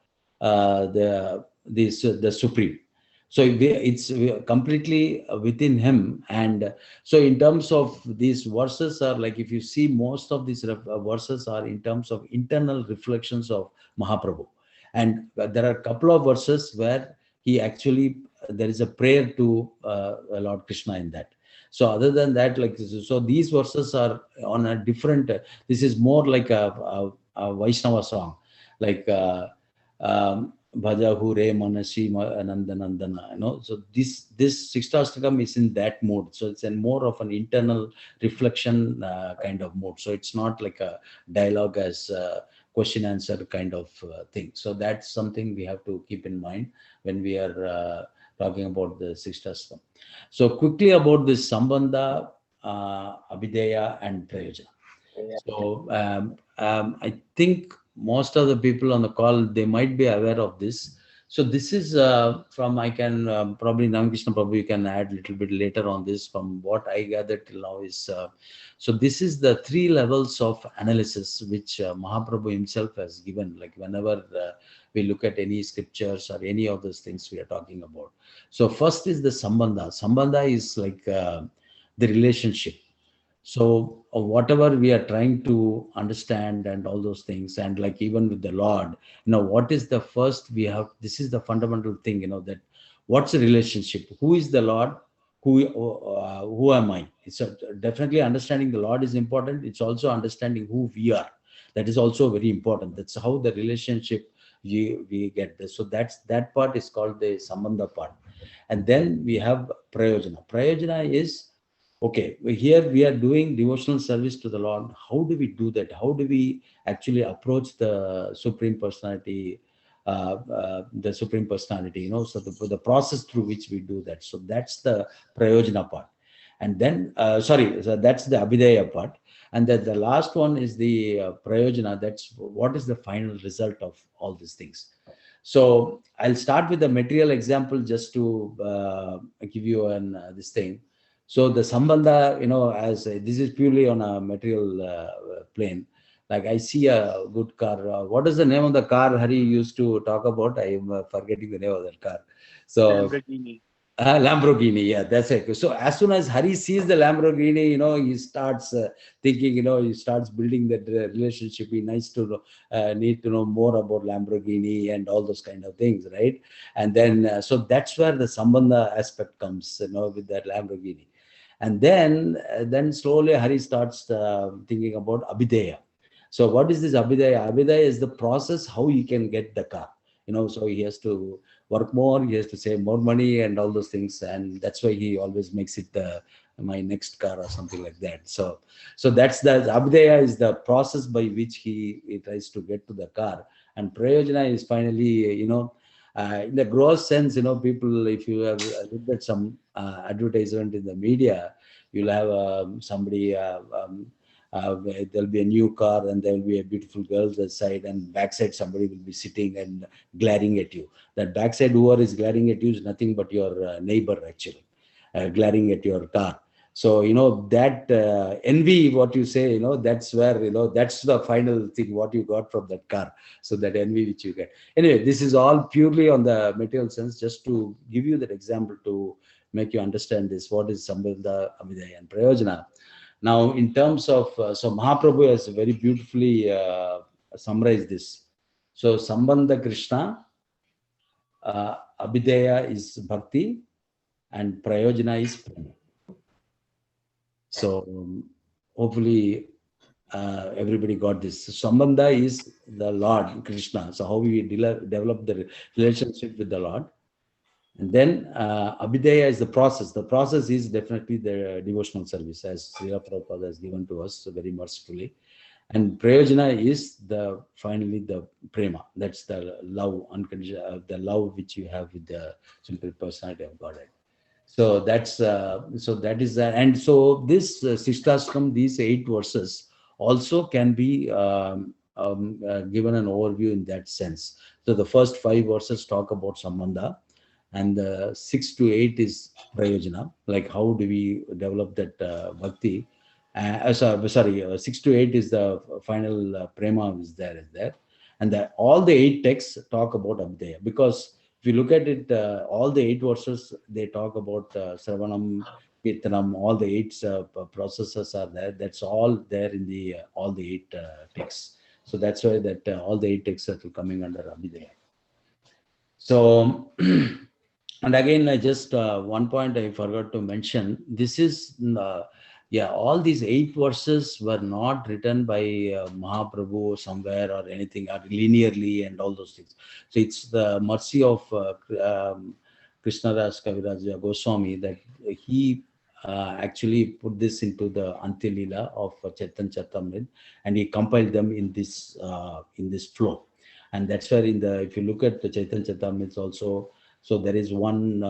Supreme. So it's completely within him. And so in terms of these verses are like, if you see, most of these verses are in terms of internal reflections of Mahaprabhu. And there are a couple of verses where he actually, there is a prayer to Lord Krishna in that. So other than that, like, so these verses are on a different, this is more like a Vaishnava song, like Bhaja Hure Manasi Nandana, you know. So this Sixtastakam is in that mode. So it's more of an internal reflection kind of mode. So it's not like a dialogue as question answer kind of thing. So that's something we have to keep in mind when we are talking about the Sixtastakam. So quickly about this Sambandha, Abhideya and Prayojana. So I think most of the people on the call, they might be aware of this. So this is from, I can probably Namakrishna Prabhu, you can add a little bit later on this. From what I gathered till now is, so this is the 3 levels of analysis which Mahaprabhu himself has given, like whenever we look at any scriptures or any of those things we are talking about. So first is the Sambandha. Sambandha is like the relationship. So whatever we are trying to understand and all those things, and like even with the Lord, what is the first we have, this is the fundamental thing, that what's the relationship? Who is the Lord? Who am I? So definitely understanding the Lord is important. It's also understanding who we are. That is also very important. That's how the relationship we get this. So that part is called the Sambandha part. And then we have Prayojana. Prayojana is, okay, here we are doing devotional service to the Lord. How do we do that? How do we actually approach the Supreme Personality? So the process through which we do that. So that's the Prayojana part. And then, so that's the Abhideya part. And then the last one is the Prayojana. That's what is the final result of all these things. So I'll start with the material example just to give you this thing. So the Sambandha, as this is purely on a material plane. Like I see a good car. What is the name of the car Hari used to talk about? I am forgetting the name of that car. So Lamborghini. Lamborghini, yeah, that's it. So as soon as Hari sees the Lamborghini, he starts thinking, he starts building that relationship. He needs to need to know more about Lamborghini and all those kind of things, right? And then, so that's where the Sambandha aspect comes, with that Lamborghini. And then slowly Hari starts thinking about Abhideya. So what is this Abhideya? Abhideya is the process how he can get the car. So he has to work more, he has to save more money and all those things. And that's why he always makes it my next car or something like that. So that's the Abhideya is the process by which he tries to get to the car. And Prayojana is finally, in the gross sense, people, if you have looked at some advertisement in the media, you'll have somebody, there'll be a new car and there will be a beautiful girl at the side, and backside somebody will be sitting and glaring at you. That backside whoever is glaring at you is nothing but your neighbor actually, glaring at your car. So, that envy, what you say, that's where, that's the final thing, what you got from that car. So that envy which you get. Anyway, this is all purely on the material sense, just to give you that example to make you understand this, what is Sambandha, Abhideya and Prayojana. Now, in terms of, so Mahaprabhu has very beautifully summarized this. So Sambandha Krishna, Abhideya is Bhakti, and Prayojana is Prema. So hopefully everybody got this. So Sambandha is the Lord Krishna. So how we develop the relationship with the Lord. And then Abhideya is the process. The process is definitely the devotional service, as Srila Prabhupada has given to us so very mercifully. And Prayojana is finally the Prema. That's the love, unconditional, the love which you have with the simple personality of Godhead. So that is that. And so this Sishtastam, these 8 verses also can be given an overview in that sense. So the first 5 verses talk about Sambandha, and 6 to 8 is Prayojana, like how do we develop that bhakti. Sorry, 6 to 8 is the final prema is there. And all the 8 texts talk about Abdeya, because if you look at it, all the 8 verses, they talk about Sravanam, Kirtanam, all the 8 processes are there. That's all there in the all the 8 texts. So that's why that all the 8 texts are coming under Abhidaya. So, and again, I just one point I forgot to mention. This is yeah, all these 8 verses were not written by Mahaprabhu somewhere or anything, or linearly and all those things. So it's the mercy of Krishnadas Kaviraj Goswami that he actually put this into the Antilila of Chetan Chatamrid, and he compiled them in this flow. And that's where if you look at the Chaitanya Charitamrita also, so there is one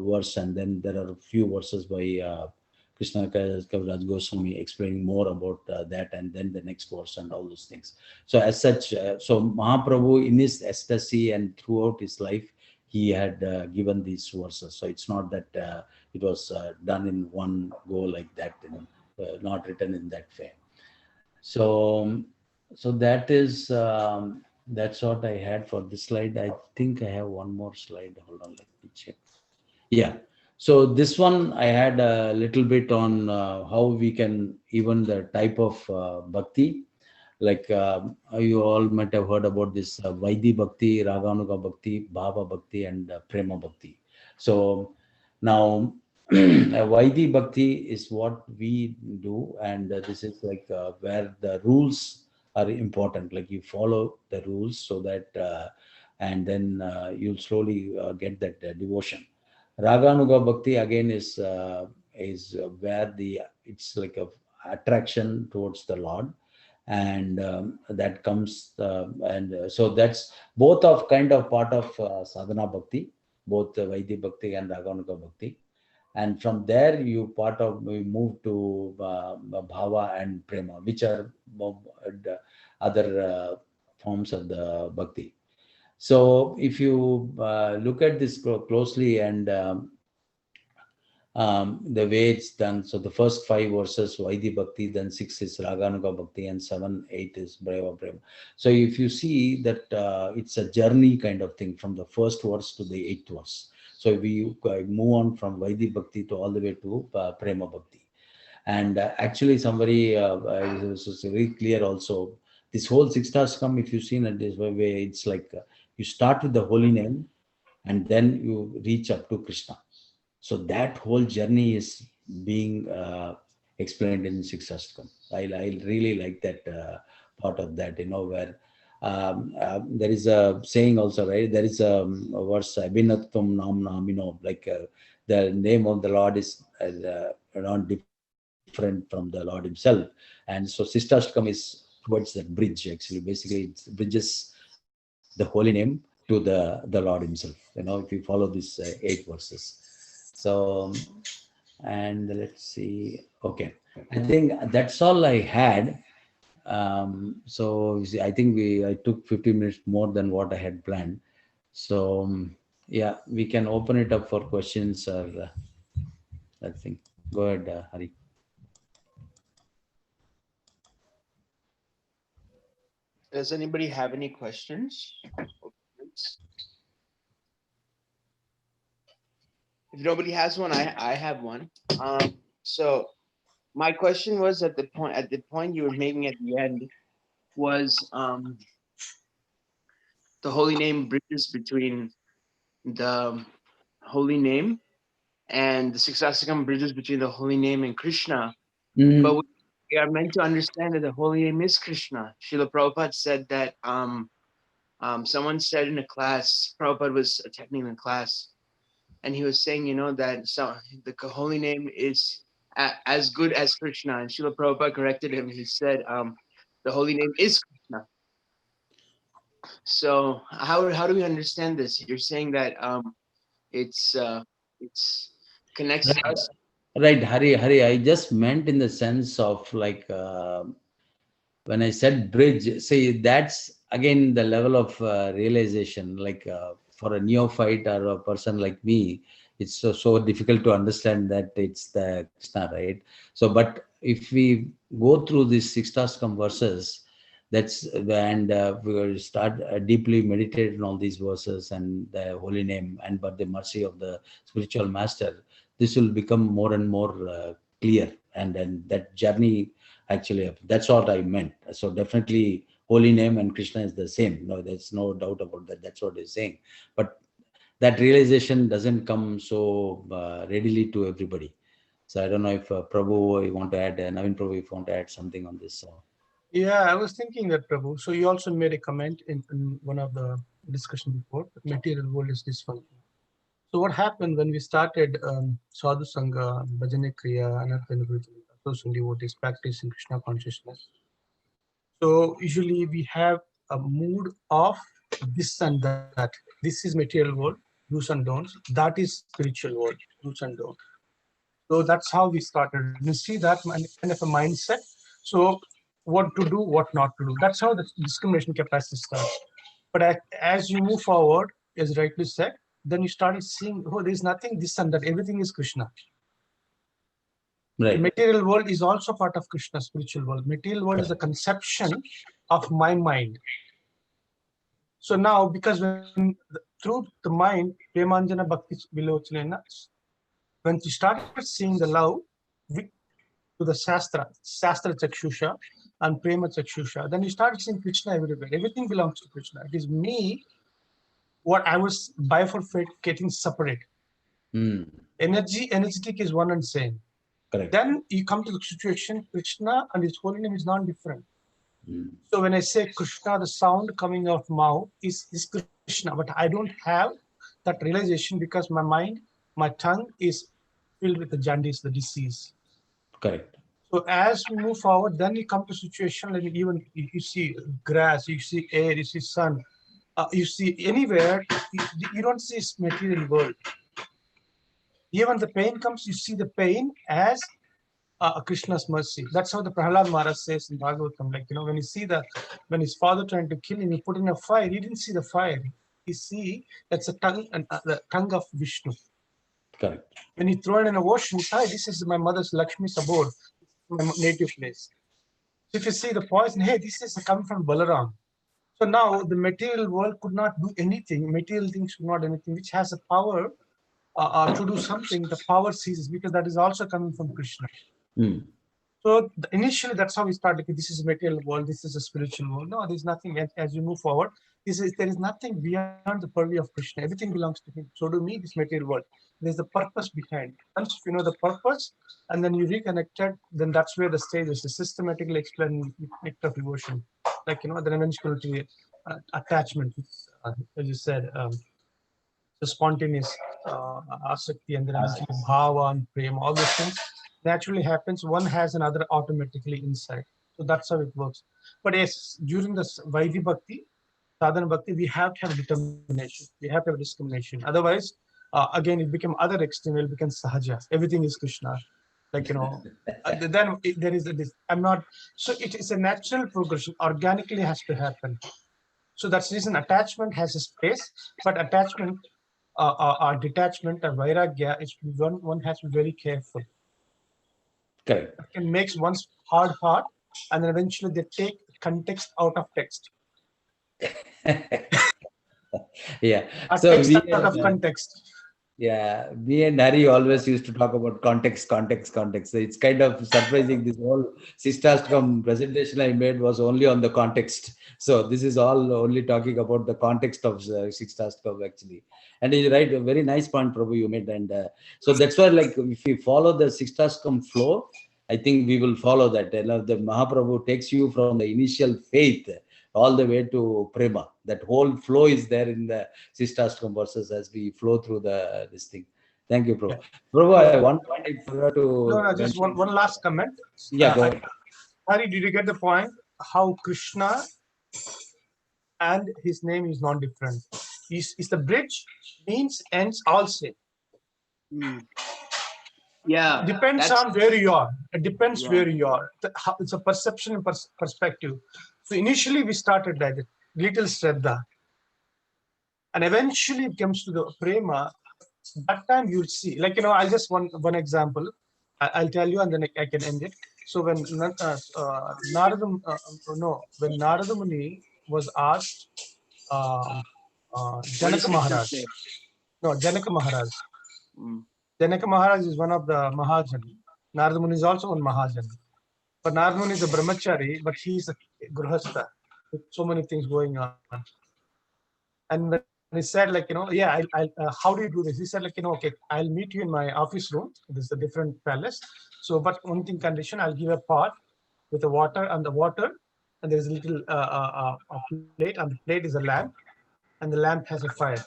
verse, and then there are a few verses by Krishna Kaviraj Goswami explaining more about that, and then the next verse and all those things. So as such, so Mahaprabhu in his ecstasy and throughout his life, he had given these verses. So it's not that it was done in one go like that, not written in that way. So, so that is that's what I had for this slide. I think I have one more slide. Hold on, let me check. Yeah. So this one I had a little bit on how we can, even the type of bhakti. Like you all might have heard about this Vaidhi Bhakti, Raganuga Bhakti, Bhava Bhakti, and Prema Bhakti. So now Vaidhi Bhakti is what we do, and this is like where the rules are important. Like you follow the rules so that, and then you'll slowly get that devotion. Raganuga Bhakti again is where it's like a attraction towards the Lord, and that comes and so that's both of kind of part of sadhana bhakti, both Vaidhi Bhakti and Raganuga Bhakti. And from there we move to bhava and prema, which are the other forms of the bhakti. So if you look at this closely, and the way it's done. So the first 5 verses Vaidhi Bhakti, then 6 is Raganuga Bhakti, and 7, 8 is Breva Prema. So if you see that it's a journey kind of thing from the first verse to the 8th verse. So we move on from Vaidhi Bhakti to all the way to Prema Bhakti. And actually somebody was very clear also. This whole Sixtastakam, if you've seen it this way, it's like you start with the holy name and then you reach up to Krishna. So that whole journey is being explained in Sixtastakam. I really like that part of that, where there is a saying also, right? There is a verse, Abhinatvam Nam Namino, like the name of the Lord is not different from the Lord himself. And so Sixtastakam is towards that bridge, actually. Basically, it bridges the holy name to the Lord himself, if you follow these 8 verses. So, and let's see. Okay, I think that's all I had. So you see, I think I took 15 minutes more than what I had planned. So yeah, we can open it up for questions or that thing. Go ahead, Hari. Does anybody have any questions? If nobody has one, I have one. So my question was at the point you were making at the end was the holy name bridges between the holy name, and the Sixtastakam bridges between the holy name and Krishna. But we are meant to understand that the holy name is Krishna. Srila Prabhupada said that someone said in a class, Prabhupada was attending the class, and he was saying, that the holy name is as good as Krishna. And Srila Prabhupada corrected him. He said, the holy name is Krishna. So how do we understand this? You're saying that it's connects us. Right, Hari, I just meant in the sense of like when I said bridge, see, that's again the level of realization. Like for a neophyte or a person like me, it's so difficult to understand that it's the Krishna, right? So, but if we go through these sixtastkam verses, and we will start deeply meditate on all these verses and the holy name and but the mercy of the spiritual master, this will become more and more clear, and then that journey actually, that's what I meant. So definitely holy name and Krishna is the same, no, there's no doubt about that. That's what he's saying. But that realization doesn't come so readily to everybody. So I don't know if Prabhu, you want to add, Naveen Prabhu, if you want to add something on this. Yeah, I was thinking that, Prabhu. So you also made a comment in one of the discussion before, that material world is dysfunctional. So what happened when we started Sadhu Sangha, Bhajane Kriya, Anartha those devotees practicing Krishna consciousness? So usually we have a mood of this and that. This is material world, do's and don'ts. That is spiritual world, do's and don'ts. So that's how we started. You see that kind of a mindset. So what to do, what not to do. That's how the discrimination capacity starts. But as you move forward, as rightly said, then you started seeing, oh, there's nothing this and that. Everything is Krishna. The Right. material world is also part of Krishna's spiritual world. Material world is a conception of my mind. So now, because through the mind, Premanjana Bhakti Vilochanena, when you started seeing the love to the Shastra Chakshusha and Prema Chakshusha, then you started seeing Krishna everywhere. Everything belongs to Krishna. It is me, what I was bifurcating separate. Energetic is one and same. Correct. Then you come to the situation, Krishna and his holy name is non-different. So when I say Krishna, the sound coming out of mouth is Krishna, but I don't have that realization because my mind, my tongue is filled with the jaundice, the disease. Correct. So as we move forward, then you come to situation like even you see grass, you see air, you see sun, you see anywhere, you don't see this material world. Even the pain comes, you see the pain as Krishna's mercy. That's how the Prahlad Maharaj says in Bhagavatam. Like, when you see when his father trying to kill him, he put in a fire. He didn't see the fire. He see that's the tongue of Vishnu. Correct. When you throw it in a ocean, hi, this is my mother's Lakshmi's abode, my native place. So if you see the poison, hey, this is come from Balaram. So now the material world could not do anything. Material things could not do anything, which has a power to do something. The power ceases because that is also coming from Krishna. So initially, that's how we started. This is a material world. This is a spiritual world. No, there's nothing. As you move forward, there is nothing beyond the purview of Krishna. Everything belongs to him. So to me, this material world. There's the purpose behind. Once you know the purpose, and then you reconnected, then that's where the stage is. The systematically explained nectar of devotion, like the eventuality, attachment, as you said, the spontaneous asakti, and then bhava and prema, all those things naturally happens. One has another automatically inside. So that's how it works. But yes, during the Vaidhi Bhakti, Sadhana Bhakti, we have to have determination. We have to have discrimination. Otherwise, again, it became other extreme. It becomes sahaja. Everything is Krishna. Like, then there is this. I'm not. So it is a natural progression. Organically has to happen. So that's the reason attachment has a space, but attachment, detachment, or vairagya, one has to be very careful. Correct. It can make one's heart, and then eventually they take context out of text. Yeah. So text out of context. Yeah, me and Hari always used to talk about context. So it's kind of surprising. This whole Sistastkam presentation I made was only on the context. So this is all only talking about the context of Sistastkam actually. And you're right, a very nice point, Prabhu, you made. And so that's why, like, if we follow the Sistastkam flow, I think we will follow that. The Mahaprabhu takes you from the initial faith all the way to prema. That whole flow is there in the Sistastkam verses as we flow through this thing. Thank you, Prabhu. Yeah. Prabhu, I one point I forgot to. No, just one last comment. Yeah, go ahead. Hari, did you get the point? How Krishna and his name is non-different. Is the bridge, means, ends, all same. Yeah. Depends that's- on where you are. It depends Yeah. where you are. It's a perception and perspective. So initially we started like a little Shraddha. And eventually it comes to the prema. That time you'll see, like, I'll just one example. I'll tell you and then I can end it. So when Narada, no, when Narada Muni was asked, What Janaka did Krishna Maharaj, say? no, Janaka Maharaj. Mm. Janaka Maharaj is one of the Mahajan. Narada Muni is also one Mahajan. But Narada Muni is a brahmachari, but he is a grihastha with so many things going on. And when he said, like, yeah, how do you do this? He said, like, okay, I'll meet you in my office room. This is a different palace. So, but one thing condition, I'll give a pot with the water, and there's a little a plate, and the plate is a lamp, and the lamp has a fire.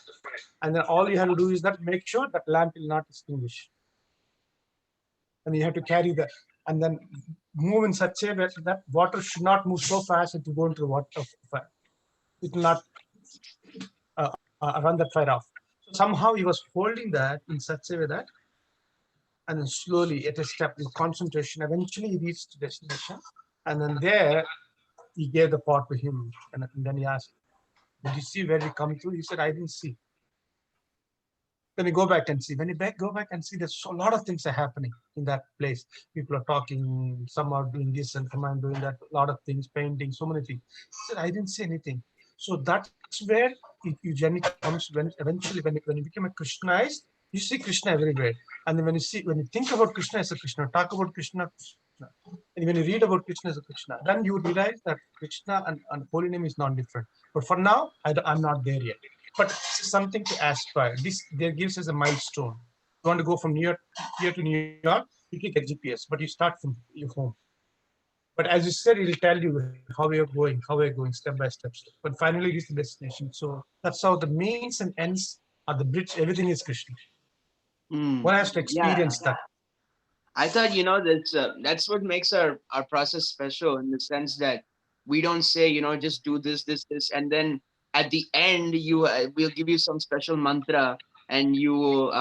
And then all you have to do is that make sure that lamp will not extinguish. And you have to carry that, and then move in such a way that water should not move so fast it will go into the water fire. It will not run that fire off. So somehow he was holding that in such a way that, and then slowly at a step with concentration, eventually he reached the destination. And then there he gave the pot to him. And then he asked, did you see where we come to? He said, I didn't see. Then we go back and see. When you go back and see, there's a lot of things are happening in that place. People are talking, some are doing this and some are doing that, a lot of things, painting, so many things. He said, I didn't see anything. So that's where your journey comes, when eventually when you become a Krishnized, you see Krishna everywhere. And then when you think about Krishna as a Krishna, talk about Krishna, Krishna. And when you read about Krishna as a Krishna, then you realize that Krishna and holy name is not different. But for now, I'm not there yet. But it's something to aspire. This there gives us a milestone. You want to go from here to New York, you click a GPS, but you start from your home. But as you said, it'll tell you how we are going step by step. But finally, reach the destination. So that's how the means and ends are the bridge. Everything is Krishna. Mm. One has to Yeah. experience that. I thought, that's what makes our process special, in the sense that we don't say, just do this, and then at the end we'll give you some special mantra, and you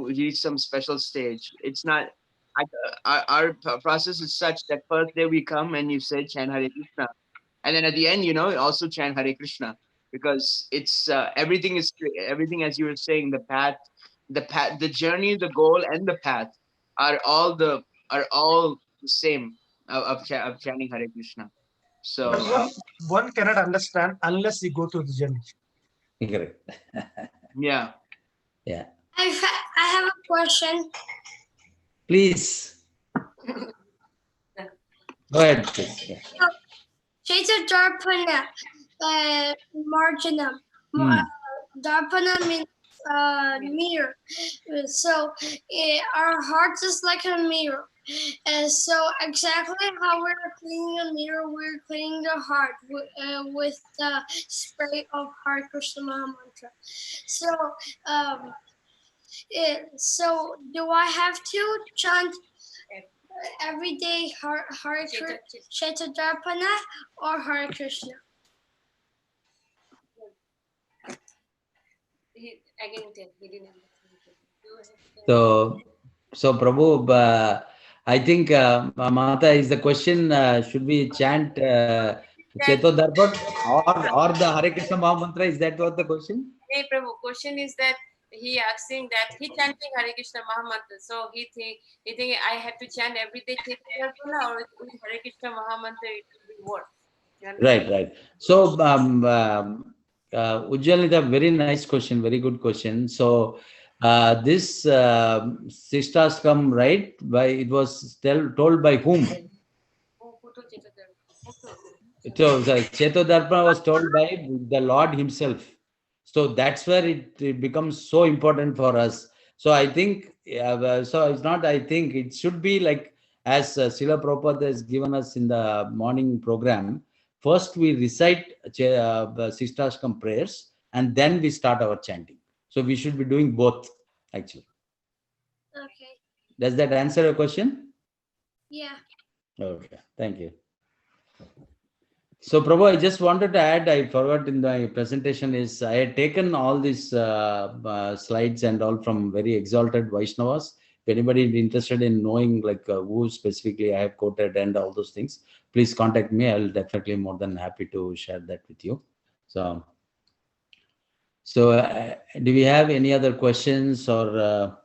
reach some special stage. It's not. Our process is such that first day we come and you say chant Hare Krishna, and then at the end, also chant Hare Krishna, because it's everything as you were saying, the path, the journey, the goal, and the path are all the same of chanting Hare Krishna. So But one cannot understand unless you go through the journey. Correct. yeah. Yeah. I have a question. Please. Go ahead, please. Yeah. Chaita Darpana, Marjanam. Darpana means mirror. So our heart is like a mirror. And so exactly how we're cleaning a mirror, we're cleaning the heart with the spray of Hare Krishna Maha Mantra. So do I have to chant every day Hare Krishna Darpana or Hare Krishna? Again, he didn't understand. So Prabhu, I think Mata is the question, should we chant Cheto Darpan or the Hare Krishna Maha Mantra? Is that what the question? Hey Prabhu, question is that he asking that he chanting Hare Krishna Maha Mantra. So he think I have to chant every day Chaitanya Darpana, or with Hare Krishna Maha Mantra it will be worse. Right. So Ujjvala is a very nice question, very good question. So this Sistastam, right? It was told by whom? So Chetodarpana was told by the Lord himself. So that's where it becomes so important for us. So I think, so it's not, I think it should be like, as Srila Prabhupada has given us in the morning program, first we recite Sistastam prayers and then we start our chanting. So we should be doing both, actually. Okay. Does that answer your question? Yeah. Okay, thank you. So Prabhu, I just wanted to add, I forgot in my presentation, is I had taken all these slides and all from very exalted Vaishnavas. anybody is interested in knowing like who specifically I have quoted and all those things, please contact me. I'll definitely more than happy to share that with you. So do we have any other questions or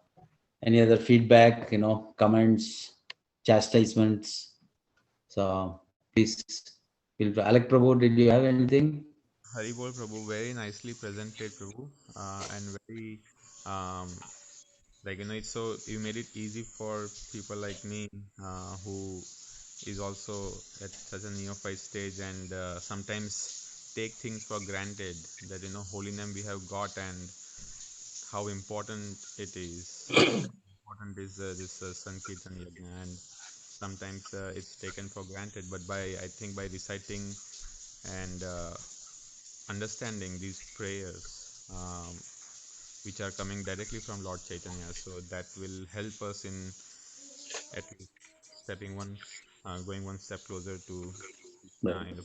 any other feedback, comments, chastisements? So please feel free. Alec Prabhu, did you have anything? Haribol Prabhu, very nicely presented, Prabhu, and very it's so you made it easy for people like me who is also at such a neophyte stage and sometimes take things for granted that holy name we have got and how important it is. Important is this Sankirtan Yajna, and sometimes it's taken for granted. But I think by reciting and understanding these prayers, which are coming directly from Lord Chaitanya, so that will help us in at least going one step closer to Krishna in the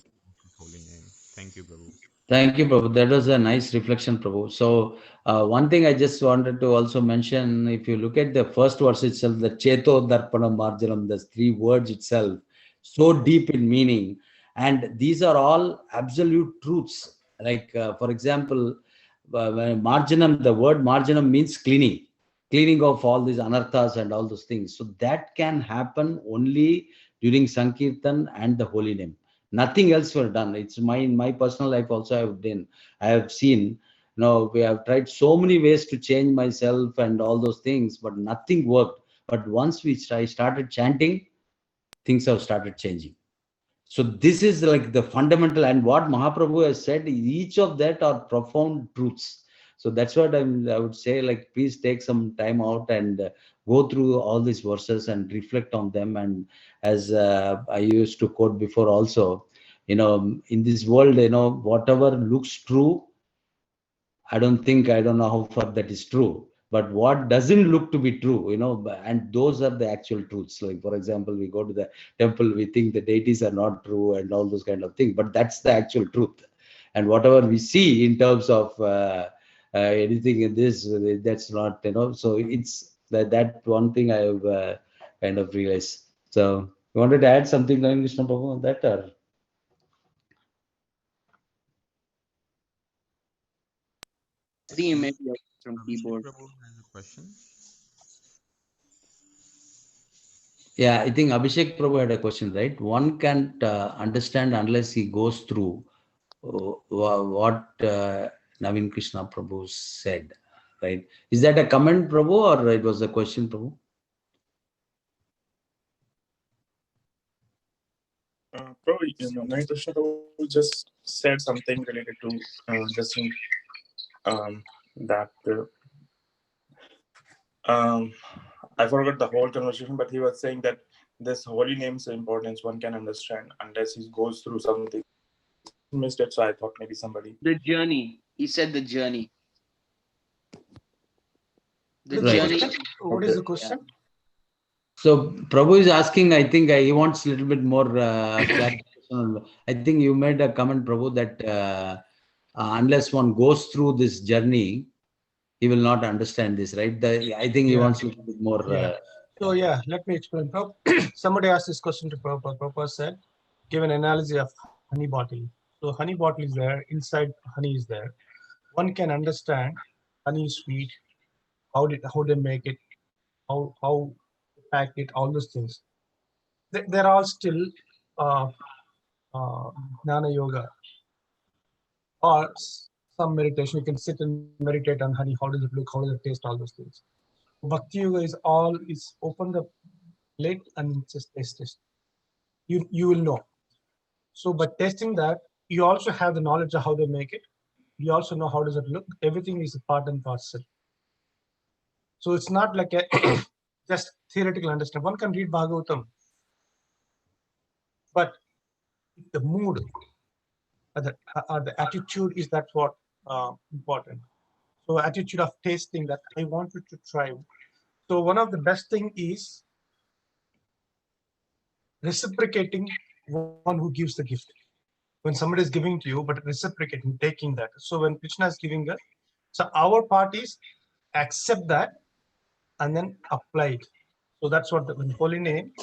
holy name. Thank you, Prabhu. Thank you, Prabhu. That was a nice reflection, Prabhu. So, one thing I just wanted to also mention, if you look at the first verse itself, the Cheto Darpana Marjanam, the 3 words itself, so deep in meaning. And these are all absolute truths. Like, for example, Marjanam, the word Marjanam means cleaning of all these anarthas and all those things. So, that can happen only during Sankirtan and the holy name. Nothing else were done. It's in my personal life also I have seen, we have tried so many ways to change myself and all those things, but nothing worked. But once I started chanting, things have started changing. So this is like the fundamental, and what Mahaprabhu has said, each of that are profound truths. So that's what I would say, like, please take some time out and go through all these verses and reflect on them. And as I used to quote before also, in this world, whatever looks true, I don't know how far that is true, but what doesn't look to be true, and those are the actual truths. Like, for example, we go to the temple, we think the deities are not true and all those kind of things, but that's the actual truth. And whatever we see in terms of anything in this, that's not, so it's that one thing I have kind of realized. So you wanted to add something, Krishna Prabhu, on that, or? I think you may be from Abhishek keyboard. Prabhu has a question. Yeah, I think Abhishek Prabhu had a question, right? One can't understand unless he goes through what Naveen Krishna Prabhu said, right? Is that a comment, Prabhu, or it was a question, Prabhu? Probably, Naveen Krishna Prabhu just said something related to just that. I forgot the whole conversation, but he was saying that this holy name's importance one can understand unless he goes through something. Missed it, so I thought maybe somebody. The journey. He said the journey. The Right. journey. What is the question? So Prabhu is asking, I think he wants a little bit more clarification. I think you made a comment, Prabhu, that unless one goes through this journey, he will not understand this, right? I think he wants a little bit more. So let me explain. Somebody asked this question to Prabhupada. Prabhupada said, give an analogy of honey bottle. So honey bottle is there, inside honey is there. One can understand honey is sweet, how they make it, how pack it, all those things. They're all still jnana yoga or some meditation. You can sit and meditate on honey. How does it look? How does it taste? All those things. Bhakti yoga is open the plate and just taste it. You will know. So by tasting that, you also have the knowledge of how they make it. You also know how does it look. Everything is a part and parcel. So it's not like a just theoretical understanding. One can read Bhagavatam, but the mood or the attitude is that's what important. So attitude of tasting that I wanted to try. So one of the best thing is reciprocating one who gives the gift. When somebody is giving to you, but reciprocating, taking that. So when Krishna is giving us, so our part is accept that and then apply it. So that's what the holy name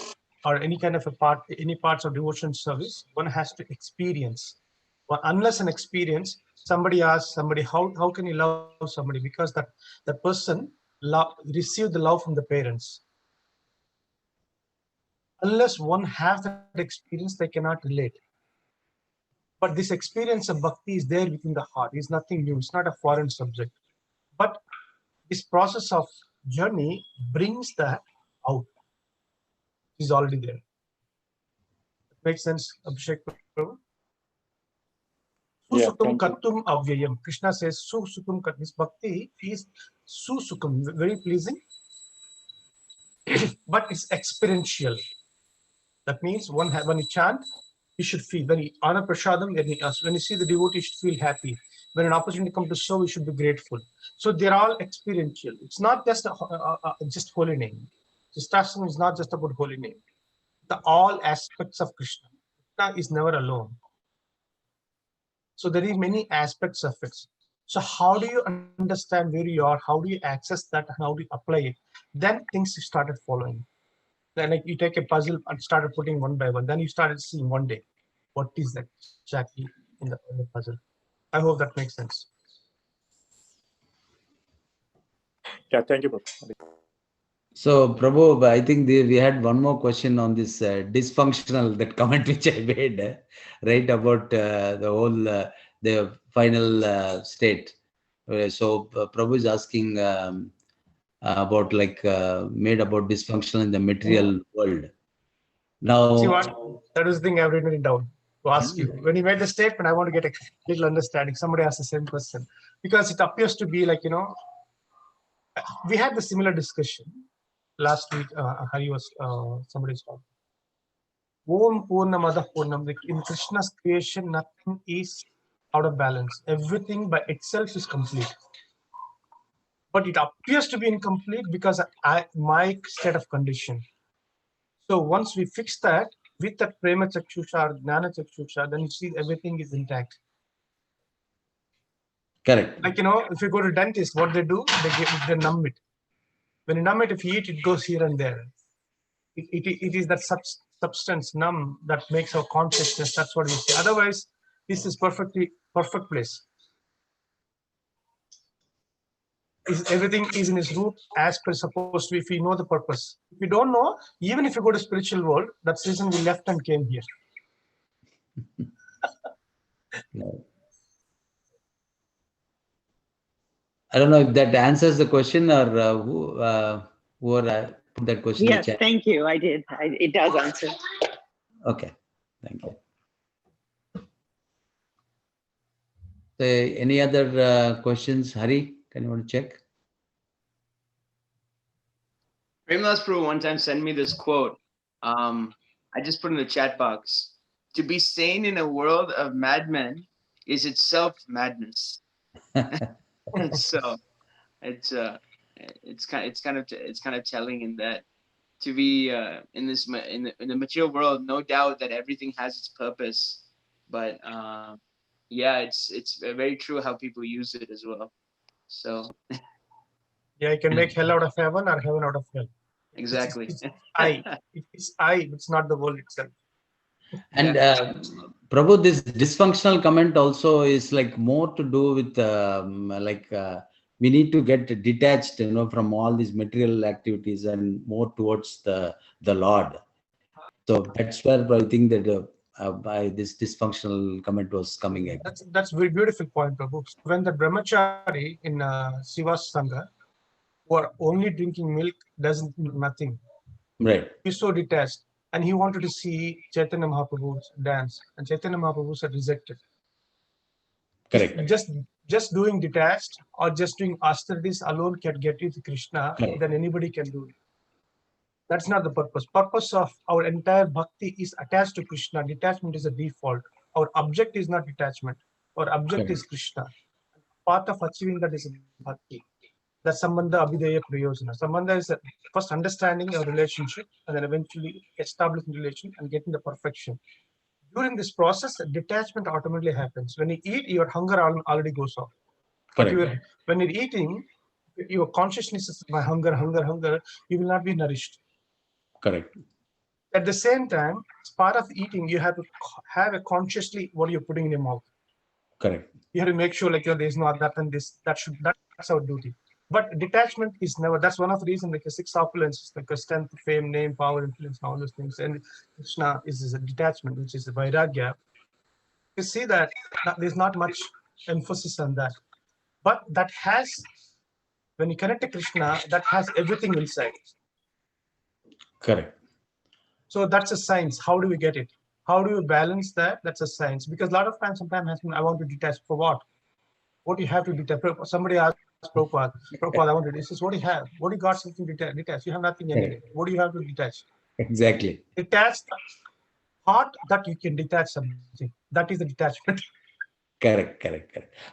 or any kind of a part, any parts of devotion service, one has to experience. Well, unless an experience, somebody asks somebody, how can you love somebody? Because that person received the love from the parents. Unless one has that experience, they cannot relate. But this experience of bhakti is there within the heart. It's nothing new. It's not a foreign subject. But this process of journey brings that out. It's already there. Makes sense, Abhishek? Yeah, Susukum thank you. Katum Avyayam. Krishna says Susukum Kat. This bhakti is Susukum, very pleasing, but it's experiential. That means when you chant, you should feel. When you honor prasadam, when you see the devotee, you should feel happy. When an opportunity comes to serve, you should be grateful. So they're all experiential. It's not just just holy name. Krishna is not just about holy name. The all aspects of Krishna. Krishna is never alone. So there are many aspects of it. So how do you understand where you are? How do you access that? How do you apply it? Then things started following. Then like you take a puzzle and started putting one by one. Then you started seeing one day what is that exactly in the puzzle. I hope that makes sense. Yeah, thank you, Prabhu. So, Prabhu, I think we had one more question on this dysfunctional, that comment which I made, right, about the whole, the final state. So, Prabhu is asking about made about dysfunctional in the material world. Now, see what? That is the thing I've written it down to ask you. When you made the statement, I want to get a little understanding. Somebody asked the same question. Because it appears to be like, we had the similar discussion last week. Hari was somebody's talking. Om Purnamada Purnam. In Krishna's creation, nothing is out of balance. Everything by itself is complete. But it appears to be incomplete because my state of condition. So once we fix that with that prema chakshusha or jnana chakshusha, then you see everything is intact. correct. Like, if you go to dentist, what they do, they numb it. When you numb it, if you eat, it goes here and there. It is that substance numb that makes our consciousness. That's what we see. Otherwise, this is perfect place. Everything is in its root as per supposed to be, if we know the purpose. If we don't know, even if you go to spiritual world, that's the reason we left and came here. No. I don't know if that answers the question, or who put that question in the Yes, chat. thank you. I did. It does answer. Okay, thank you. So, any other questions? Hari, can you want to check? Premlas Prabhu one time sent me this quote. I just put in the chat box. To be sane in a world of madmen is itself madness. So it's kind of telling in that to be in the material world, no doubt that everything has its purpose, but yeah, it's very true how people use it as well. So Yeah, you can make hell out of heaven or heaven out of hell. exactly. It's I. It's not the world itself. And Prabhu, this dysfunctional comment also is like more to do with we need to get detached, from all these material activities and more towards the Lord. So that's where I think that by this dysfunctional comment was coming in. That's a very beautiful point, Prabhu. When the brahmachari in Shiva's Sangha were only drinking milk, doesn't nothing. Right. He's so detached, and he wanted to see Chaitanya Mahaprabhu dance, and Chaitanya Mahaprabhu said rejected. Correct. Just doing detached or just doing austerities alone can get you to Krishna. Correct. Then anybody can do it. That's not the purpose. Purpose of our entire bhakti is attached to Krishna. Detachment is a default. Our object is not detachment. Our object is Krishna. Part of achieving that is bhakti. That's Sambandha Abhideya Prayojana. Sambandha is first understanding a relationship and then eventually establishing relation and getting the perfection. During this process, detachment automatically happens. When you eat, your hunger already goes off. But when you're eating, your consciousness is by hunger, you will not be nourished. Correct. At the same time, as part of eating, you have to have a consciously what you're putting in your mouth. Correct. You have to make sure like there's no that and this. That's our duty. But detachment is never. That's one of the reasons like a six opulences, like a strength, fame, name, power, influence, all those things. And Krishna is a detachment, which is a vairagya. You see that there's not much emphasis on that, but that has, when you connect to Krishna, that has everything inside. Correct. So that's a science. How do we get it? How do you balance that? That's a science. Because a lot of times, sometimes has been, I want to detach for what? What do you have to detach? Somebody asked Prabhupada, I want to detach. He says, what do you have? What do you got something to detach? You have nothing anyway. What do you have to detach? Exactly. Detach the heart that you can detach something. That is the detachment. Correct.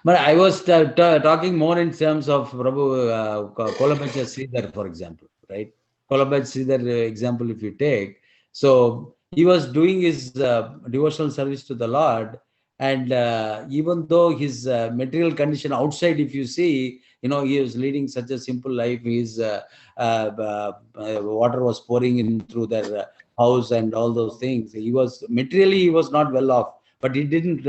But I was talking more in terms of Prabhu Kolabhaja Sridhar, for example, right? Kolabhaja Sridhar example, if you take, so he was doing his devotional service to the Lord, and even though his material condition outside, if you see, he was leading such a simple life. His water was pouring in through their house and all those things. He was materially, he was not well off, but he didn't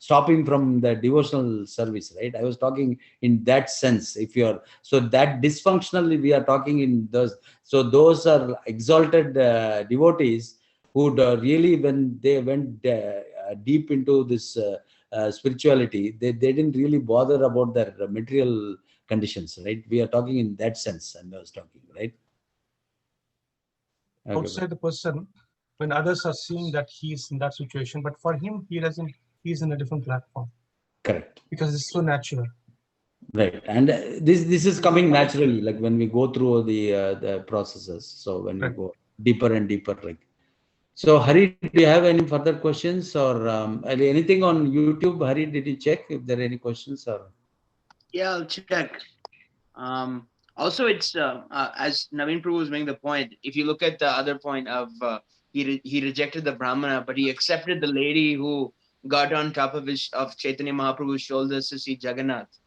stop him from the devotional service, right? I was talking in that sense. If you're so that dysfunctionally, we are talking in those. So those are exalted devotees who really, when they went deep into this spirituality, they didn't really bother about their material conditions, right? We are talking in that sense, and I was talking, right? Okay. Outside the person, when others are seeing that he's in that situation, but for him, he doesn't. He's in a different platform. Correct. Because it's so natural. Right, and this is coming naturally, like when we go through the processes. So when we go deeper and deeper, like. So Hari, do you have any further questions or anything on YouTube? Hari, did you check if there are any questions or? Yeah, I'll check. Also, it's as Naveen Prabhu was making the point. If you look at the other point of he rejected the Brahmana, but he accepted the lady who got on top of Chaitanya Mahaprabhu's shoulders to see Jagannath.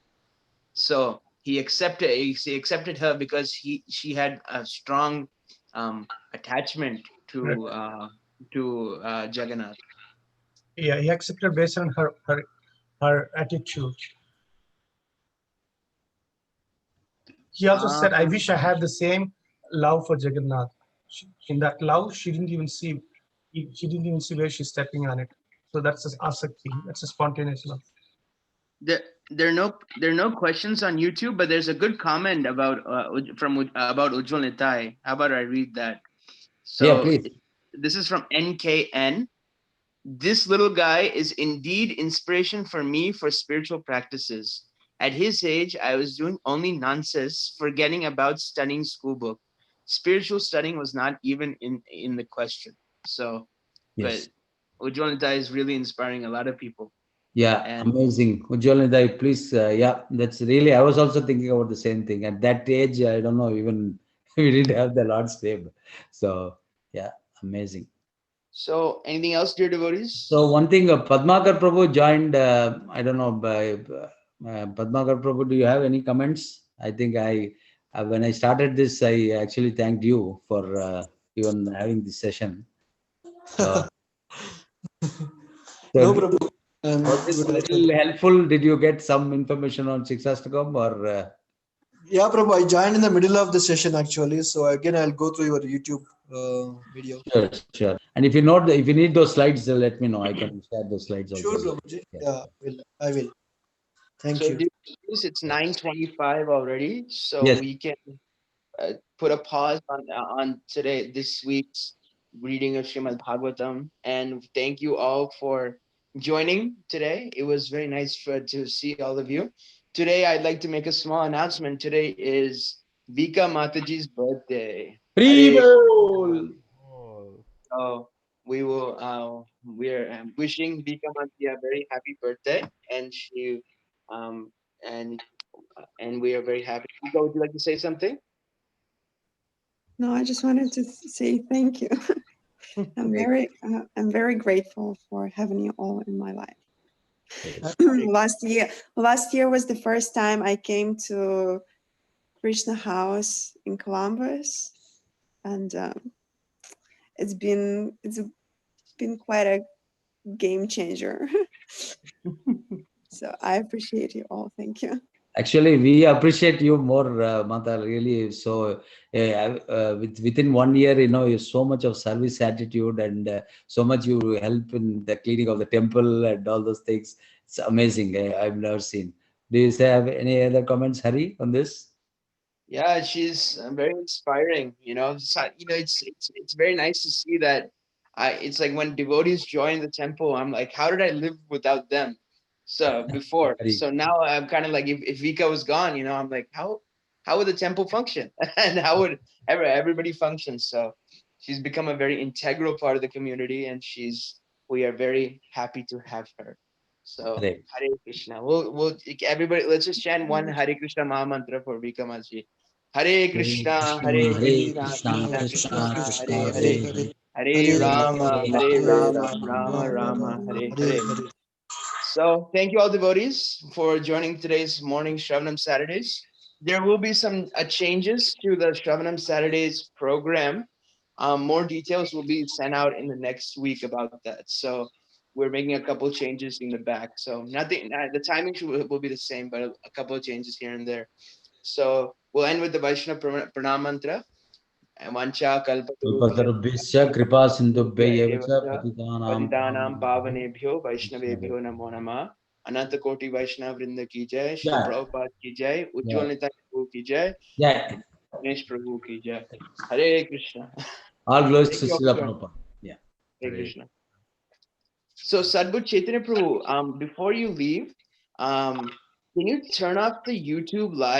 So he accepted her because she had a strong attachment to Jagannath. Yeah, he accepted based on her attitude. He also said, I wish I had the same love for Jagannath. In that love, she didn't even see where she's stepping on it. So that's a asakti. That's a spontaneous love. There are no questions on YouTube, but there's a good comment about Ujjvala Nitai. How about I read that? So yeah, please. This is from NKN. This little guy is indeed inspiration for me for spiritual practices. At his age, I was doing only nonsense, forgetting about studying school book. Spiritual studying was not even in the question. So, yes. But Ujjvala Nitai is really inspiring a lot of people. Yeah, and amazing. Ujjvala Nitai, please, yeah, that's really, I was also thinking about the same thing. At that age, I don't know, even we didn't have the Lord's name. So, yeah, amazing. So, anything else, dear devotees? So, one thing, Padmakar Prabhu joined, I don't know, by Padmakar Prabhu, do you have any comments? I think when I started this, I actually thanked you for even having this session. So, no problem. Was this little helpful? Did you get some information on Shikshastakam or? Yeah, Prabhu, I joined in the middle of the session actually. So again, I'll go through your YouTube video. Sure. And if you need those slides, let me know. I can share those slides also. Sure, Prabhuji. Yeah, I will. Thank you. It's 9:25 already, so yes. we can put a pause on this week's reading of Srimad Bhagavatam, and thank you all for joining today. It was very nice to see all of you. Today, I'd like to make a small announcement. Today is Vika Mataji's birthday. So we will we're wishing Vika Mataji a very happy birthday, and she and we are very happy. Vika, would you like to say something? No, I just wanted to say thank you. I'm very grateful for having you all in my life. Last year was the first time I came to Krishna house in Columbus, and it's been quite a game changer. So I appreciate you all. Thank you. Actually, we appreciate you more, Mata, really. So within 1 year, you know, you so much of service attitude and so much you help in the cleaning of the temple and all those things. It's amazing. I've never seen. Do you have any other comments, Hari, on this? Yeah, she's very inspiring. It's very nice to see that. It's like when devotees join the temple, I'm like, how did I live without them? So before, Hari. so now I'm kind of like, if Vika was gone, I'm like, how would the temple function, and how would everybody function? So she's become a very integral part of the community, and we are very happy to have her. So Hare. Hare Krishna. We'll everybody. Let's just chant one Hare Krishna Maha Mantra for Vika Maji. Hare Krishna, Hare Krishna, Krishna Krishna, Hare Hare, Hare Rama, Rama Rama, Hare Hare. So thank you all devotees for joining today's morning Shravanam Saturdays. There will be some changes to the Shravanam Saturdays program. More details will be sent out in the next week about that. So we're making a couple of changes in the back. So nothing, the timing will be the same, but a couple of changes here and there. So we'll end with the Vaishnava Pranam Mantra. Vancha Kalpatarubhyasya kripa sindhubhya evacha Patitanam patitanam Pavanebhyo Vaishnavebhyo Namo Namah. Ananta Koti Vaishnav Vrinda ki jai, Srila Prabhupada ki jai, Ujjvala Nitai Prabhu ki jai, Yeah. Ganesh Prabhu ki jai. Hare Krishna. All glories Thank to you all Srila for joining. Prabhupada. Yeah. Hare Hare Krishna. So Sadhguru Chaitanya Prabhu, before you leave, can you turn off the YouTube live?